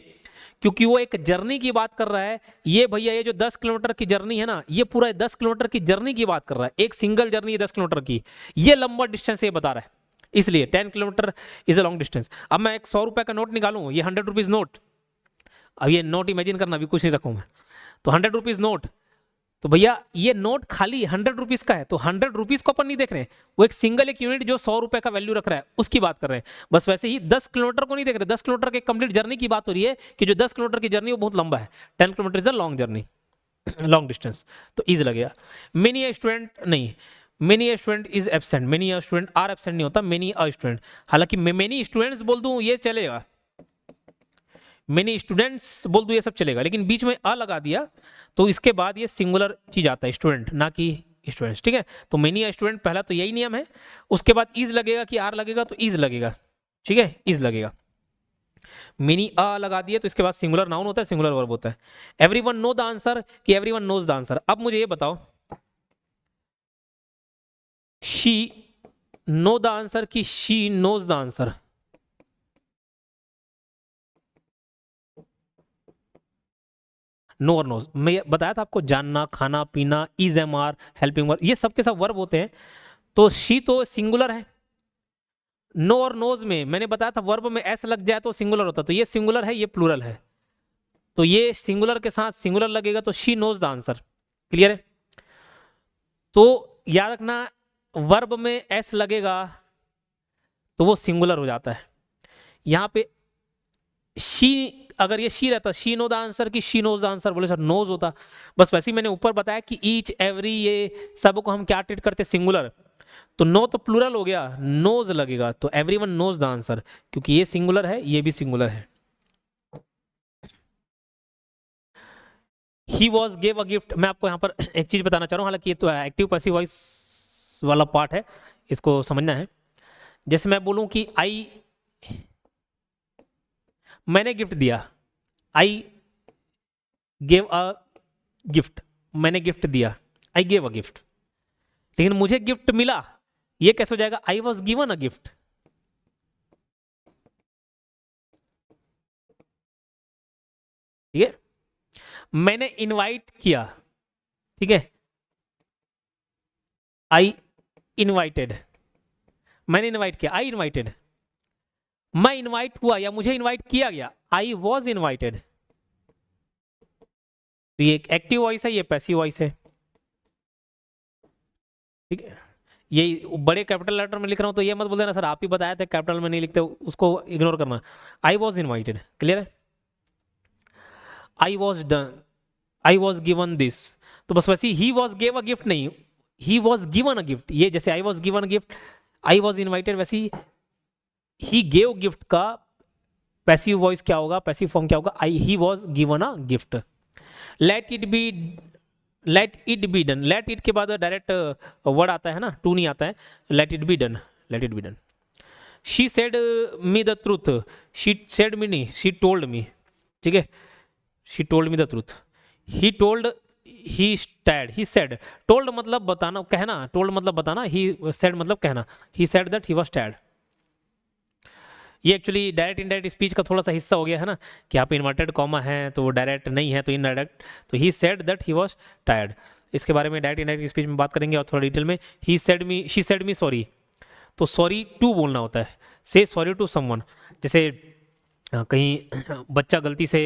क्योंकि वो एक जर्नी की बात कर रहा है। ये भैया ये जो 10 किलोमीटर की जर्नी है ना, ये पूरा 10 किलोमीटर की जर्नी की बात कर रहा है, एक सिंगल जर्नी है 10 किलोमीटर की, ये लंबा डिस्टेंस ये बता रहा है, इसलिए 10 kilometre is a long distance. अब मैं एक 100 रुपए का नोट निकालूं, ये 100 रुपीज नोट, अब ये नोट इमेजिन करना, अभी कुछ नहीं रखूं मैं, तो 100 रुपीज नोट, तो भैया ये नोट खाली 100 रुपीज का है, तो 100 रुपीज को अपन नहीं देख रहे हैं, वो एक सिंगल एक यूनिट जो 100 रुपए का वैल्यू रख रहा है उसकी बात कर रहे हैं। बस वैसे ही 10 किलोमीटर को नहीं देख रहे, 10 किलोमीटर के कंप्लीट जर्नी की बात हो रही है कि जो 10 किलोमीटर की जर्नी वो बहुत लंबा है, 10 kilometre is a long journey, long distance, तो इज लगेगा। मेनी ए स्टूडेंट नहीं, many a student is absent, many a student are absent नहीं होता, मेनी अ स्टूडेंट। हालांकि मेनी स्टूडेंट्स बोल दूं ये चलेगा, मेनी स्टूडेंट्स बोल दूं ये सब चलेगा, लेकिन बीच में अ लगा दिया तो इसके बाद ये सिंगुलर चीज आता है, स्टूडेंट ना कि स्टूडेंट्स, ठीक है। तो मेनी स्टूडेंट पहला तो यही नियम है, उसके बाद इज लगेगा कि आर लगेगा, तो इज लगेगा, ठीक है, इज लगेगा। मेनी अ लगा दिए तो इसके बाद सिंगुलर नाउन होता है, सिंगुलर वर्ब होता है। एवरीवन नो द आंसर कि एवरीवन नोज द आंसर। अब मुझे ये बताओ, शी नो द आंसर कि she knows the answer? Know और नोज, मैं बताया था आपको, जानना, खाना, पीना, is, am, are, helping verb, ये सब के सब वर्ब होते हैं। तो शी तो सिंगुलर है, नो और नोज में मैंने बताया था वर्ब में एस लग जाए तो सिंगुलर होता, तो ये सिंगुलर है, ये प्लूरल है, तो ये सिंगुलर के साथ सिंगुलर लगेगा, तो she knows the answer. Clear है? तो याद रखना, वर्ब में एस लगेगा तो वो सिंगुलर हो जाता है। यहां पे शी, अगर ये शी रहता, शी नो द आंसर कि शी नोज द आंसर, बोले सर नोज होता। बस वैसे ही मैंने ऊपर बताया कि ईच, एवरी, ये सब को हम क्या ट्रीट करते, सिंगुलर, तो नो तो प्लूरल हो गया, नोज लगेगा, तो एवरीवन नोज द आंसर, क्योंकि ये सिंगुलर है, ये भी सिंगुलर है। ही वॉज गेव अ गिफ्ट, मैं आपको यहाँ पर एक चीज बताना चाह रहा हूँ, हालांकि ये तो एक्टिव पैसिव वॉइस वाला पार्ट है, इसको समझना है। जैसे मैं बोलूं कि आई, मैंने गिफ्ट दिया, आई गेव अ गिफ्ट, मैंने गिफ्ट दिया, आई गेव अ गिफ्ट, लेकिन मुझे गिफ्ट मिला, ये कैसे हो जाएगा? आई वॉज गिवन अ गिफ्ट, ठीक है। मैंने इनवाइट किया, ठीक है, आई इनवाइटेड, मैंने इनवाइट किया, आई इनवाइटेड, मैं इनवाइट हुआ या मुझे इनवाइट किया गया, आई वॉज इनवाइटेड। तो ये एक एक्टिव वॉइस है, ये पैसिव वॉइस है, ठीक है। ये बड़े कैपिटल लेटर में लिख रहा हूं तो ये मत बोल देना सर आप ही बताया था कैपिटल में नहीं लिखते, उसको इग्नोर करना। आई वॉज इनवाइटेड, क्लियर है। I was done, I was given this, तो बस वैसे ही वॉज गेव अ गिफ्ट नहीं, he was given a gift, ये जैसे I was given a gift, I was invited, वैसे ही गेव गिफ्ट का पैसिव वॉइस क्या होगा, पैसिव फॉर्म क्या होगा? I he was given a gift. Let it be, let it be done, let it के बाद डायरेक्ट वर्ड आता है ना, टू नहीं आता है, let it be done, let it be done. She said me the truth, she said me नहीं, she told me, ठीक है, she told me the truth. He told, he stated, he said, told मतलब बताना, कहना, told मतलब बताना, ही said मतलब कहना, he said that he was टैड। ये एक्चुअली डायरेक्ट इनडायरेक्ट स्पीच का थोड़ा सा हिस्सा हो गया है ना, कि आप इन्वर्टेड कॉमा है तो वो डायरेक्ट नहीं है तो इनडायरेक्ट, तो ही said that he was tired. इसके बारे में डायरेक्ट इनडायरेक्ट स्पीच में बात करेंगे और थोड़ा डिटेल में। He said me, she said me sorry, तो सॉरी टू बोलना होता है, से सॉरी टू समवन। जैसे कहीं बच्चा गलती से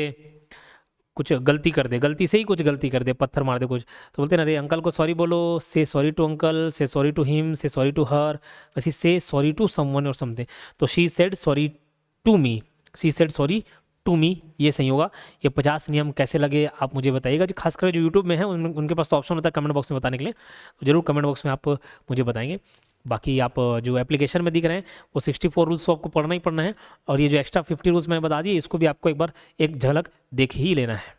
कुछ गलती कर दे, गलती से ही कुछ गलती कर दे, पत्थर मार दे कुछ, तो बोलते हैं अरे अंकल को सॉरी बोलो, say sorry to uncle, say sorry to him, say sorry to her, वैसे से सॉरी टू समवन और समथिंग। तो she said sorry to me, she said sorry to me, ये सही होगा। ये 50 नियम कैसे लगे आप मुझे बताइएगा, जो खासकर जो यूट्यूब में है उनके पास तो ऑप्शन होता है कमेंट बॉक्स में बताने के लिए, तो जरूर कमेंट बॉक्स में आप मुझे बताएंगे। बाकी आप जो एप्लीकेशन में दिख रहे हैं वो 64 रूल्स को आपको पढ़ना ही पढ़ना है, और ये जो एक्स्ट्रा 50 रूल्स मैंने बता दिए इसको भी आपको एक बार एक झलक देख ही लेना है।